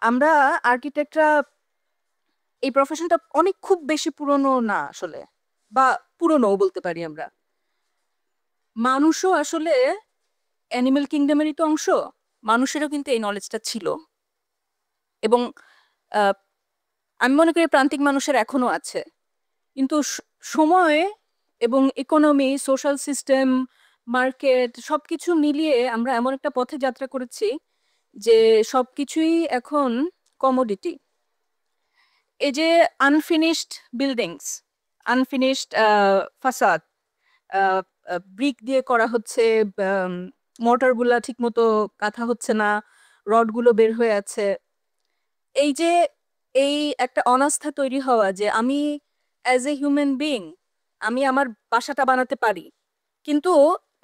আমরা আর্কিটেক্টরা, এই প্রফেশনটা অনেক খুব বেশি পুরনো না আসলে, বা পুরনোও বলতে পারি আমরা। মানুষও আসলে অ্যানিমেল কিংডমেরই তো অংশ, মানুষেরও কিন্তু এই নলেজটা ছিল। এবং আহ, আমি মনে করি প্রান্তিক মানুষের এখনো আছে, কিন্তু সময় এবং ইকোনমি, সোশ্যাল সিস্টেম, মার্কেট সবকিছু মিলিয়ে আমরা এমন একটা পথে যাত্রা করেছি যে সবকিছুই এখন কমোডিটি। এই যে আনফিনিশড বিল্ডিংস, আনফিনিশড ফাসাদ, ব্রিক দিয়ে করা হচ্ছে, মর্টারগুলা ঠিক মতো কাঁথা হচ্ছে না, রডগুলো বের হয়ে আছে। এই যে এই একটা অনাস্থা তৈরি হওয়া যে আমি অ্যাজ এ হিউম্যান বিং আমি আমার বাসাটা বানাতে পারি, কিন্তু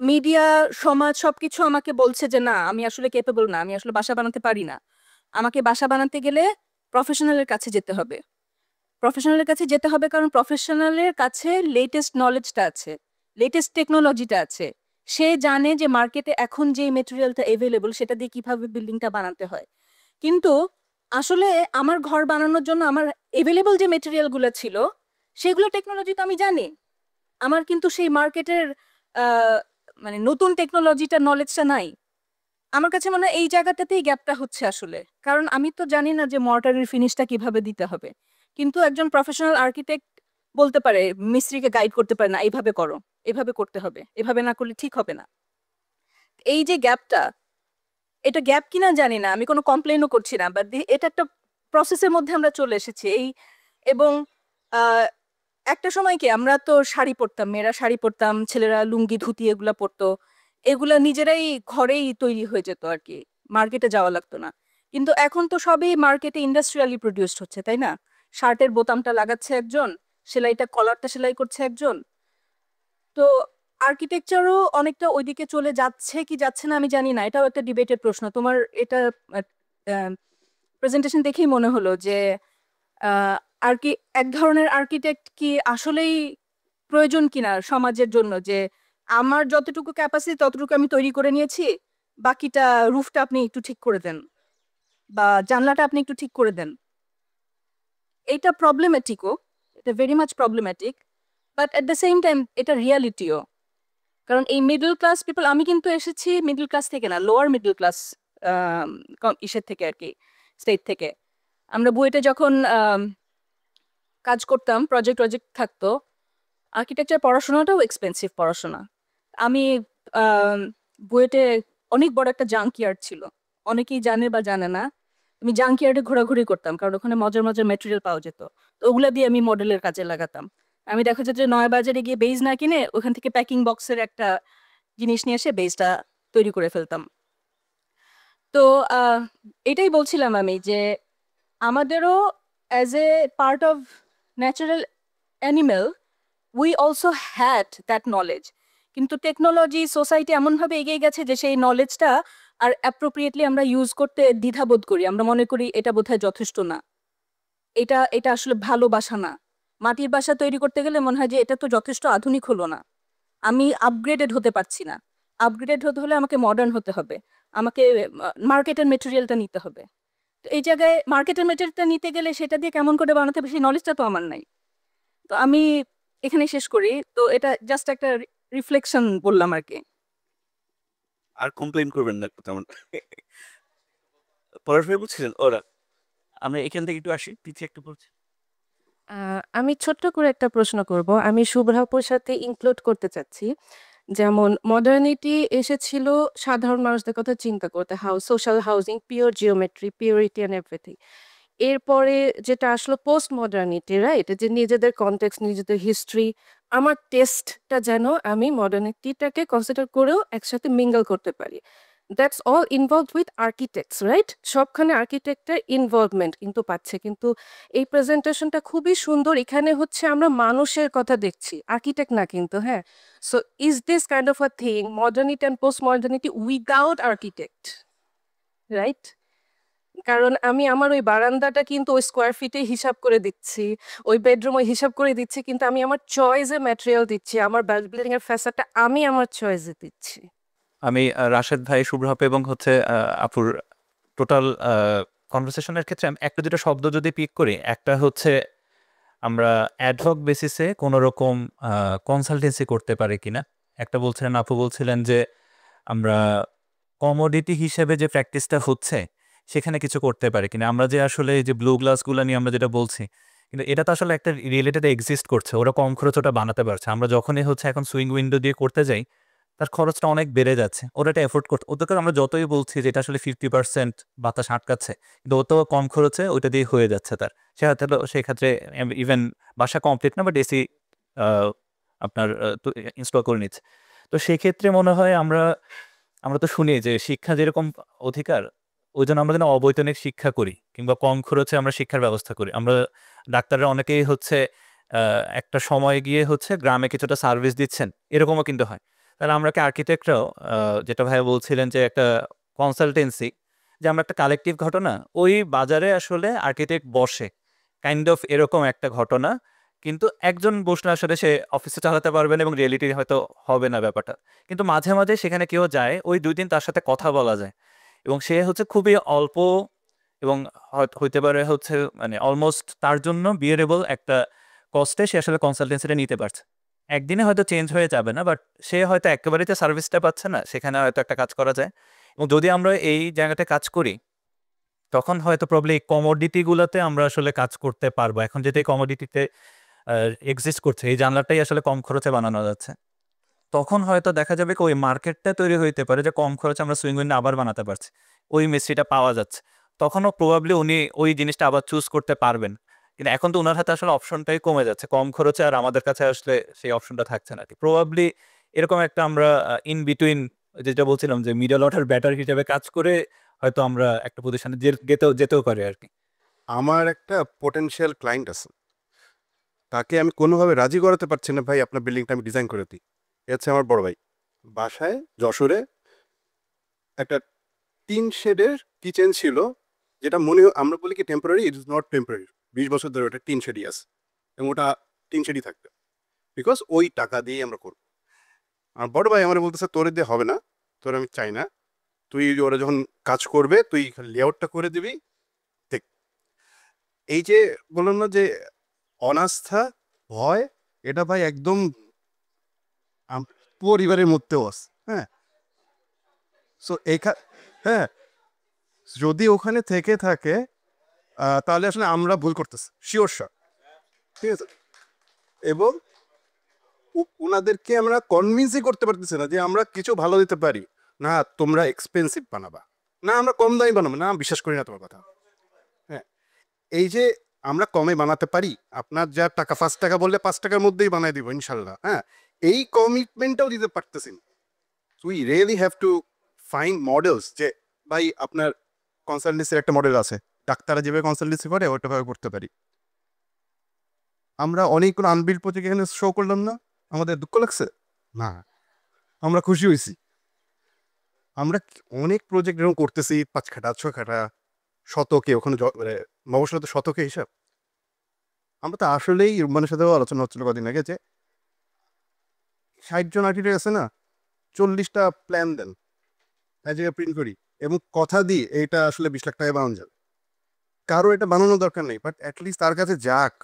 মিডিয়া, সমাজ সবকিছু আমাকে বলছে যে না, আমি আসলে কেপেবল না, আমি আসলে বাসা বানাতে পারি না। আমাকে বাসা বানাতে গেলে প্রফেশনালের কাছে যেতে হবে, প্রফেশনালের কাছে যেতে হবে, কারণ প্রফেশনালের কাছে লেটেস্ট নলেজটা আছে, লেটেস্ট টেকনোলজিটা আছে। সে জানে যে মার্কেটে এখন যে মেটেরিয়ালটা এভেলেবল সেটা দিয়ে কিভাবে বিল্ডিংটা বানাতে হয়। কিন্তু আসলে আমার ঘর বানানোর জন্য আমার এভেলেবল যে মেটেরিয়ালগুলো ছিল সেগুলো টেকনোলজি তো আমি জানি, আমার কিন্তু সেই মার্কেটের মানে নতুন টেকনোলজিটার নলেজটা নাই। আমার কাছে মনে হয় এই জায়গাটাতেই গ্যাপটা হচ্ছে আসলে, কারণ আমি তো জানি না যে মর্টারের ফিনিশটা কিভাবে দিতে হবে, কিন্তু একজন প্রফেশনাল আর্কিটেক্ট বলতে পারে, মিস্ত্রিকে গাইড করতে পারে না, এইভাবে করো, এভাবে করতে হবে, এভাবে না করলে ঠিক হবে না। এই যে গ্যাপটা, এটা গ্যাপ কিনা জানি না, আমি কোনো কমপ্লেনও করছি না, বাট এটা একটা প্রসেসের মধ্যে আমরা চলে এসেছি। এবং আহ, একটা সময় কি আমরা তো শাড়ি পরতাম, মেয়েরা শাড়ি পরতাম, ছেলেরা লুঙ্গি ধুতি এগুলা পরতো, এগুলা নিজেরাই ঘরেই তৈরি হয়ে যেত আর কি, মার্কেটে যাওয়া লাগতো না। কিন্তু এখন তো সবই মার্কেটে ইন্ডাস্ট্রিয়ালি প্রডিউসড হচ্ছে, তাই না? শার্টের বোতামটা লাগাচ্ছে একজন, সেলাইটা কলারটা সেলাই করছে একজন। তো আর্কিটেকচারও অনেকটা ওইদিকে চলে যাচ্ছে কি যাচ্ছে না আমি জানি না, এটাও একটা ডিবেটেড প্রশ্ন। তোমার এটা প্রেজেন্টেশন দেখেই মনে হলো যে আর কি এক ধরনের আর্কিটেক্ট কি আসলেই প্রয়োজন কিনা সমাজের জন্য, যে আমার যতটুকু ক্যাপাসিটি ততটুকু আমি তৈরি করে নিয়েছি, বাকিটা রুফটা আপনি একটু ঠিক করে দেন বা জানলাটা আপনি একটু ঠিক করে দেন। এটা প্রবলেম্যাটিকও, এটা very much problematic, but at the same time এটা রিয়ালিটিও। কারণ এই মিডল ক্লাস পিপল, আমি কিন্তু এসেছি মিডল ক্লাস থেকে না, লোয়ার মিডল ক্লাস ইসের থেকে আর কি, স্টেট থেকে। আমরা বুয়েটে যখন কাজ করতাম, প্রজেক্ট থাকতো, আর্কিটেকচার পড়াশোনাটাও এক্সপেন্সিভ পড়াশোনা। আমি বুয়েটে অনেক বড় একটা জাঙ্কইয়ার্ড ছিল, অনেকেই জানে বা জানে না। আমি জাঙ্কইয়ার্ডে ঘোরাঘুরি করতাম, কারণ ওখানে মজার মজার মেটেরিয়াল পাওয়া যেত, তো ওগুলা দিয়ে আমি মডেলের কাজে লাগাতাম। আমি দেখা যেত যে নয়া বাজারে গিয়ে বেজ না কিনে ওখান থেকে প্যাকিং বক্সের একটা জিনিস নিয়ে এসে বেজটা তৈরি করে ফেলতাম। তো এটাই বলছিলাম আমি যে আমাদেরও as a part of natural animal we also had that knowledge, কিন্তু টেকনোলজি, সোসাইটি এমনভাবে এগিয়ে গেছে যে সেই নলেজটা আর অ্যাপ্রোপ্রিয়েটলি আমরা ইউজ করতে দ্বিধাবোধ করি। আমরা মনে করি এটা বোধহয় যথেষ্ট না, এটা এটা আসলে ভালো বাসা না। মাটির বাসা তৈরি করতে গেলে মনে হয় যে এটা তো যথেষ্ট আধুনিক হলো না, আমি আপগ্রেডেড হতে পারছি না। আপগ্রেডেড হতে হলে আমাকে মডার্ন হতে হবে, আমাকে মার্কেটের মেটেরিয়ালটা নিতে হবে। তো এই জায়গায় মার্কেটের মেটেরিয়ালটা নিতে গেলে সেটা দিয়ে কেমন করে বানাতে হবে সেই নলেজটা তো আমার নাই। তো আমি এখানে শেষ করি। তো এটা জাস্ট একটা রিফ্লেকশন বললাম আর কি। আর কমপ্লেন করবেন না তেমন। পরের ফের বলছিলেন ওরা, আমরা এখান থেকে একটু আসি, পিছিয়ে একটু বলছি। আমি ছোট্ট করে একটা প্রশ্ন করব, আমি শুভ্রাপুর সাথে ইনক্লুড করতে চাচ্ছি। যেমন মডার্নিটি এসেছিল সাধারণ মানুষদের কথা চিন্তা করতে, social housing, pure geometry, purity and everything. এরপরে যেটা আসলো পোস্ট মডার্নিটি, রাইট, যে নিজেদের কনটেক্সট, নিজেদের হিস্ট্রি, আমার টেস্টটা যেন আমি মডার্নিটিটাকে কনসিডার করেও একসাথে মিঙ্গল করতে পারি। That's all involved with architects, right? সবখানে আর্কিটেক্টের ইনভলভমেন্ট কিন্তু পাচ্ছে। কিন্তু এই প্রেজেন্টেশনটা খুবই সুন্দর। এখানে হচ্ছে আমরা মানুষের কথা দেখছি, আর্কিটেক্ট না কিন্তু, হ্যাঁ? So is this kind of a thing modernity and post modernity without architect, right? কারণ আমি আমার ওই বারান্দাটা কিন্তু ওই স্কোয়ার ফিটে হিসাব করে দিচ্ছি, ওই বেডরুম ওই হিসাব করে দিচ্ছি, কিন্তু আমি আমার চয়েসে ম্যাটেরিয়াল দিচ্ছি, আমার বিল্ডিং এর ফ্যাসাডটা আমি আমার চয়েসে দিচ্ছি। আমি রাশেদ ভাই, শুভ্র আপু এবং হচ্ছে আপুর টোটাল কনভারসেশনের ক্ষেত্রে আমি একটা দুটো শব্দ যদি পিক করি, একটা হচ্ছে আমরা অ্যাডহক বেসিসে কোনো রকম কনসালটেন্সি করতে পারি কিনা। একটা বলছিলেন, আপু বলছিলেন যে আমরা কমোডিটি হিসেবে যে প্র্যাকটিসটা হচ্ছে সেখানে কিছু করতে পারি কিনা। আমরা যে আসলে এই যে ব্লু গ্লাসগুলো নিয়ে আমরা যেটা বলছি, কিন্তু এটা তো আসলে একটা রিলেটেড এক্সিস্ট করছে, ওরা কম খরচ ওটা বানাতে পারছে। আমরা যখনই হচ্ছে এখন সুইং উইন্ডো দিয়ে করতে যাই, তার খরচটা অনেক বেড়ে যাচ্ছে, ওরা এটা এফোর্ড করতে। ওদেরকে আমরা যতই বলছি যে এটা আসলে 50% বাতাস আটকাচ্ছে, কিন্তু ও তো কম খরচে ওইটা দিয়ে হয়ে যাচ্ছে তার। সেক্ষেত্রে ইভেন বাসা কমপ্লিট না, বাট এসি আপনার ইনস্টল করে নিচ্ছে। তো সেক্ষেত্রে মনে হয় আমরা আমরা তো শুনি যে শিক্ষা যেরকম অধিকার, ওই জন্য আমরা যেন অবৈতনিক শিক্ষা করি কিংবা কম খরচে আমরা শিক্ষার ব্যবস্থা করি। আমরা ডাক্তাররা অনেকেই হচ্ছে একটা সময় গিয়ে হচ্ছে গ্রামে কিছুটা সার্ভিস দিচ্ছেন, এরকমও কিন্তু হয়। তাহলে আমরা কি আর্কিটেক্টরাও যেটা ভাই বলছিলেন যে একটা কনসালটেন্সি, যে আমরা একটা কালেকটিভ ঘটনা, ওই বাজারে আসলে আর্কিটেক্ট বসে কাইন্ড অফ এরকম একটা ঘটনা, কিন্তু একজন বসলে আসলে সে অফিসে চালাতে পারবেন এবং রিয়েলিটি হয়তো হবে না ব্যাপারটা। কিন্তু মাঝে মাঝে সেখানে কেউ যায়, ওই ২ দিন তার সাথে কথা বলা যায় এবং সে হচ্ছে খুবই অল্প এবং হইতে পারে হচ্ছে মানে অলমোস্ট তার জন্য বিয়ারেবল একটা কস্টে সে আসলে কনসালটেন্সিটা নিতে পারছে। একদিনে হয়তো চেঞ্জ হয়ে যাবে না, বাট সে হয়তো একেবারেই যে সার্ভিসটা পাচ্ছে না, সেখানে হয়তো একটা কাজ করা যায়। এবং যদি আমরা এই জায়গাতে কাজ করি, তখন হয়তো প্রবলি এই কমোডিটিগুলোতে আমরা আসলে কাজ করতে পারবো। এখন যেটা এই কমোডিটিতে এক্সিস্ট করছে, এই জানলাটাই আসলে কম খরচে বানানো যাচ্ছে। তখন হয়তো দেখা যাবে কি ওই মার্কেটটা তৈরি হইতে পারে যে কম খরচে আমরা সুইং উইন্ডো আবার বানাতে পারছি, ওই মিস্ত্রিটা পাওয়া যাচ্ছে। তখনও প্রবাবলি উনি ওই জিনিসটা আবার চুজ করতে পারবেন। কিন্তু এখন তো উনার হাতে আসলে অপশনটাই কমে যাচ্ছে কম খরচে, আর আমাদের কাছে আসলে সেই অপশনটা থাকছে না। প্রবাবলি এরকম একটা আমরা ইন বিটুইন, যেটা বলছিলাম যে মিডল অর্ডার ব্যাটার হিসেবে কাজ করে হয়তো আমরা একটা পজিশনে যেতেও পারি আর কি। আমার একটা পোটেনশিয়াল ক্লায়েন্ট আছে, তাকে আমি কোনোভাবে রাজি করাতে পারছি না, ভাই আপনার বিল্ডিংটা আমি ডিজাইন করে দিই। এ হচ্ছে আমার বড় ভাই, বাসায় যশোরে একটা টিন শেডের কিচেন ছিল, যেটা আমরা বলি কি temporary, it is not temporary. 20 বছর ধরে ওটা টিন শেডই আছে এবং ওটা টিন শেডই থাকবে, বিকজ ওই টাকা দিয়েই আমরা করবো। আর বড় ভাই আমার বলতেছে তোরে দিয়ে হবে না, তোর আমি চাই না, তুই ওরা যখন কাজ করবে তুই লেআউটটা করে দিবি। দেখ, এই যে বললাম না যে অনাস্থা, ভয়, এটা ভাই একদম পরিবারের মধ্যেও আছে। হ্যাঁ, সো হ্যাঁ, যদি ওখানে থেকে থাকে তাহলে আসলে আমরা ভুল করতেছি, শিওর শিওর। ঠিক আছে, এবং ওনাদেরকে আমরা কনভিন্সই করতে পারতেছি না যে আমরা কিছু ভালো দিতে পারি না, তোমরা এক্সপেন্সিভ বানাবা না, আমরা কম দামি বানাবো না, বিশ্বাস করি না তোমার কথা। হ্যাঁ, এই যে আমরা কমে বানাতে পারি, আপনার যা টাকা 5 টাকা বললে 5 টাকার মধ্যেই বানাই দিব ইনশাল্লাহ। হ্যাঁ, এই কমিটমেন্টটাও দিতে পারতেছি না। We really have to find models, যে ভাই আপনার কনসালটেন্সির একটা মডেল আছে, ডাক্তাররা যেভাবে কনসালটেন্সি করে ওইটাভাবে করতে পারি। আমরা অনেকগুলো আনবিল্ড প্রজেক্ট এখানে শো করলাম না, আমাদের দুঃখ লাগছে না, আমরা খুশি হয়েছি। আমরা অনেক প্রজেক্ট এরকম করতেছি, 5 কাঠা 6 কাঠা শতকে, ওখানে মবসলে তো শতকে হিসাব। আমরা তো আসলেই মানে সাথেও আলোচনা হচ্ছিল কদিন আগে যে 60 জন আর্কিটেক্ট আছে না, 40টা প্ল্যান দেন, এক জায়গায় প্রিন্ট করি এবং কথা দিই এইটা আসলে 20 লাখ টাকায় বানানো যাবে। কারো এটা বানানোর দরকার নেই, বাট অ্যাটলিস্ট তার কাছে যাক।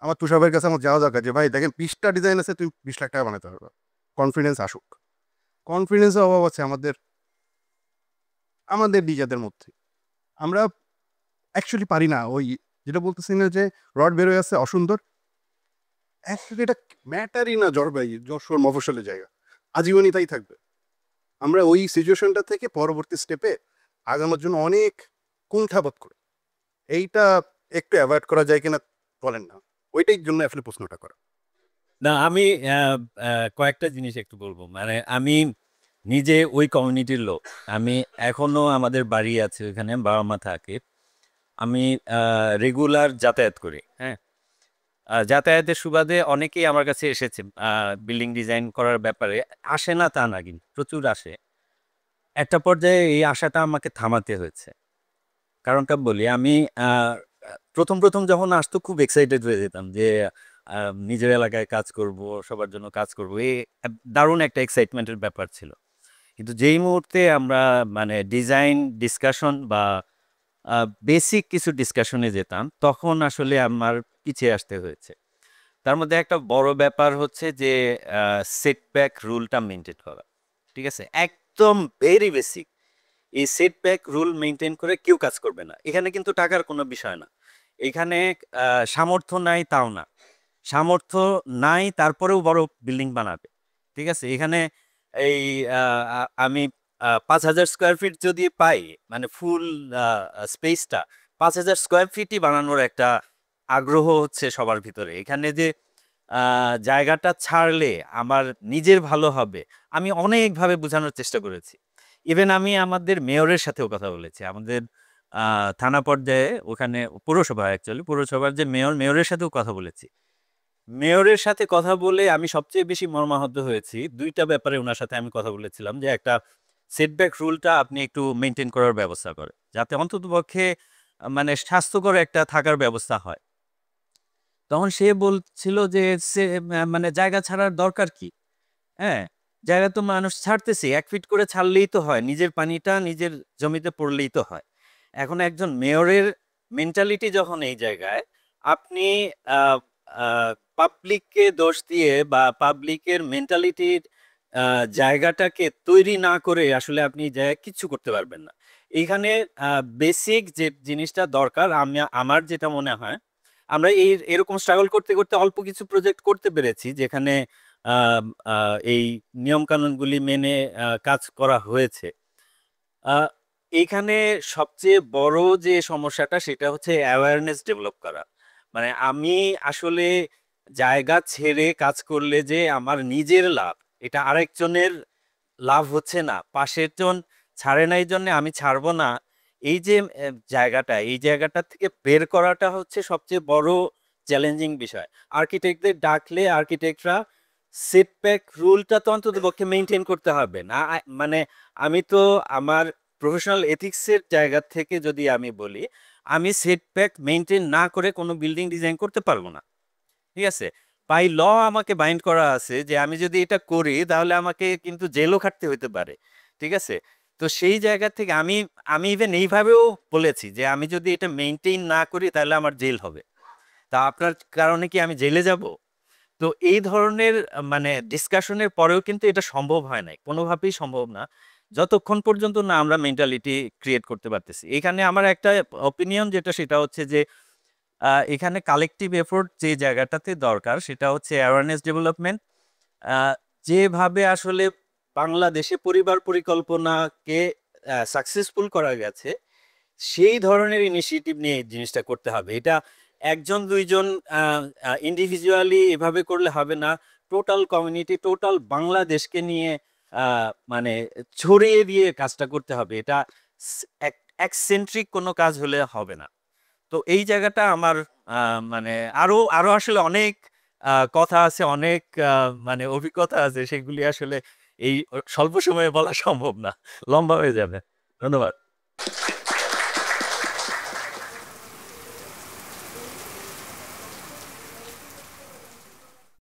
আমার তুষারের কাছে আমার যাওয়া দরকার যে ভাই দেখেন 20টা ডিজাইন আছে, তুই 20 লাখ টাকা বানাতে পারবা। কনফিডেন্স আসুক। কনফিডেন্সের অভাব আছে আমাদের নিজেদের মধ্যে। আমরা অ্যাকচুয়ালি পারি না, ওই যেটা বলতেছি না যে রড বেরোয় আছে অসুন্দর, অ্যাকচুয়ালি এটা ম্যাটারই না। যশোর মফস্বলে জায়গা আজীবনই তাই থাকবে। আমরা ওই সিচুয়েশনটা থেকে পরবর্তী স্টেপে আগানোর জন্য অনেক কুণ্ঠাবোধ করি। এইটা একটু অ্যাভয়েড করা যায় কিনা বলেন না, ওইটাই জন্য আসলে প্রশ্নটা করা। না, আমি কয়েকটা জিনিস একটু বলবো। মানে আমি নিজে ওই কমিউনিটির লোক। আমি এখনো আমাদের বাড়ি আছে ওইখানে, বাবা মা থাকে। আমি রেগুলার যাতায়াত করি, হ্যাঁ। যাতায়াতের সুবাদে অনেকেই আমার কাছে এসেছে বিল্ডিং ডিজাইন করার ব্যাপারে। আসে না তা না, কিন্তু প্রচুর আসে। একটা পর্যায়ে এই আশাটা আমাকে থামাতে হয়েছে। কারণটা বলি, আমি প্রথম যখন আসতো খুব এক্সাইটেড হয়ে যেতাম যে নিজের এলাকায় কাজ করব, সবার জন্য কাজ করব, এই দারুণ একটা এক্সাইটমেন্টের ব্যাপার ছিল। কিন্তু যেই মুহূর্তে আমরা মানে ডিজাইন ডিসকাশন বা বেসিক কিছু ডিসকাশনে যেতাম, তখন আসলে আমার পিছিয়ে আসতে হয়েছে। তার মধ্যে একটা বড় ব্যাপার হচ্ছে যে সেটব্যাক রুলটা মেনটেন করা, ঠিক আছে, একদম ভেরি বেসিক। এই সেটব্যাক রুল মেনটেন করে কেউ কাজ করবে না। এখানে কিন্তু টাকার কোনো বিষয় না, এখানে সামর্থ্য নাই তাও না, সামর্থ্য নাই তারপরেও বড় বিল্ডিং বানাবে, ঠিক আছে। এখানে এই আমি 5,000 স্কোয়ার ফিট যদি পাই, মানে ফুল স্পেসটা 5,000 স্কোয়ার ফিটই বানানোর একটা আগ্রহ হচ্ছে সবার ভিতরে। এখানে যে জায়গাটা ছাড়লে আমার নিজের ভালো হবে, আমি অনেকভাবে বোঝানোর চেষ্টা করেছি। ইভেন আমি আমাদের মেয়রের সাথেও কথা বলেছি, আমাদের থানা পর্যায়ে, ওখানে পৌরসভা, অ্যাকচুয়ালি পৌরসভার যে মেয়রের সাথেও কথা বলেছি। মেয়রের সাথে কথা বলে আমি সবচেয়ে বেশি মর্মাহত হয়েছি দুইটা ব্যাপারে। ওনার সাথে আমি কথা বলেছিলাম যে একটা সেটব্যাক রুলটা আপনি একটু মেনটেন করার ব্যবস্থা করে, যাতে অন্ততপক্ষে মানে স্বাস্থ্যকর একটা থাকার ব্যবস্থা হয়। তখন সে বলছিল যে মানে জায়গা ছাড়ার দরকার কি, হ্যাঁ, জায়গা তো মানুষ ছাড়তেছে, 1 ফিট করে ছাড়লেই তো হয়, নিজের পানিটা নিজের জমিতে পড়লেই তো হয়। এখন একজন মেয়রের মেন্টালিটি যখন এই জায়গায়, আপনি পাবলিককে দোষ দিয়ে বা পাবলিকের মেন্টালিটির জায়গাটাকে তৈরি না করে আসলে আপনি জায়গায় কিচ্ছু করতে পারবেন না। এইখানে বেসিক যে জিনিসটা দরকার, আমার যেটা মনে হয়, আমরা এরকম স্ট্রাগল করতে করতে অল্প কিছু প্রজেক্ট করতে পেরেছি যেখানে এই নিয়মকানুনগুলি মেনে কাজ করা হয়েছে। এইখানে সবচেয়ে বড় যে সমস্যাটা, সেটা হচ্ছে অ্যাওয়ারনেস ডেভেলপ করা। মানে আমি আসলে জায়গা ছেড়ে কাজ করলে যে আমার নিজের লাভ, এটা আরেকজনের লাভ হচ্ছে না, পাশের জন ছাড়ে না এই জন্য আমি ছাড়বো না, এই যে এই জায়গাটা থেকে বের করাটা হচ্ছে সবচেয়ে বড় চ্যালেঞ্জিং বিষয়। আর্কিটেক্টদের ডাকলে আর্কিটেক্টরা সেটব্যাক রুলটা তো অন্তত পক্ষে মেনটেন করতে হবে না। মানে আমি তো আমার প্রফেশনাল এথিক্সের জায়গা থেকে যদি আমি বলি, আমি সেটব্যাক মেনটেন না করে কোনো বিল্ডিং ডিজাইন করতে পারবো না, ঠিক আছে। বাই ল আমাকে বাইন্ড করা আছে যে আমি যদি এটা করি তাহলে আমাকে কিন্তু জেলও খাটতে হতে পারে, ঠিক আছে। তো সেই জায়গা থেকে আমি আমি ইভেন এইভাবেও বলেছি যে আমি যদি এটা মেনটেন না করি তাহলে আমার জেল হবে। তা আপনার কারণে কি আমি জেলে যাব? তো এই ধরনের মানে ডিসকাশনের পরেও কিন্তু এটা সম্ভব হয় নাই, কোনোভাবেই সম্ভব না, যতক্ষণ পর্যন্ত না আমরা মেন্টালিটি ক্রিয়েট করতে পারতেছি। এখানে আমার একটা অপিনিয়ন যেটা, সেটা হচ্ছে যে এখানে কালেকটিভ এফোর্ট যে জায়গাটাতে দরকার, সেটা হচ্ছে অ্যাওয়ারনেস ডেভেলপমেন্ট। যেভাবে আসলে বাংলাদেশে পরিবার পরিকল্পনাকে সাকসেসফুল করা গেছে, সেই ধরনের ইনিশিয়েটিভ নিয়ে এই জিনিসটা করতে হবে। এটা একজন দুইজন ইন্ডিভিজুয়ালি এভাবে করলে হবে না, টোটাল কমিউনিটি, টোটাল বাংলাদেশকে নিয়ে মানে ছড়িয়ে দিয়ে কাজটা করতে হবে। এটা একসেন্ট্রিক কোনো কাজ হলে হবে না। তো এই জায়গাটা আমার মানে আরো আরো আসলে অনেক কথা আছে, অনেক মানে অভিজ্ঞতা আছে, সেগুলি আসলে এই স্বল্প সময়ে বলা সম্ভব না, লম্বা হয়ে যাবে। ধন্যবাদ।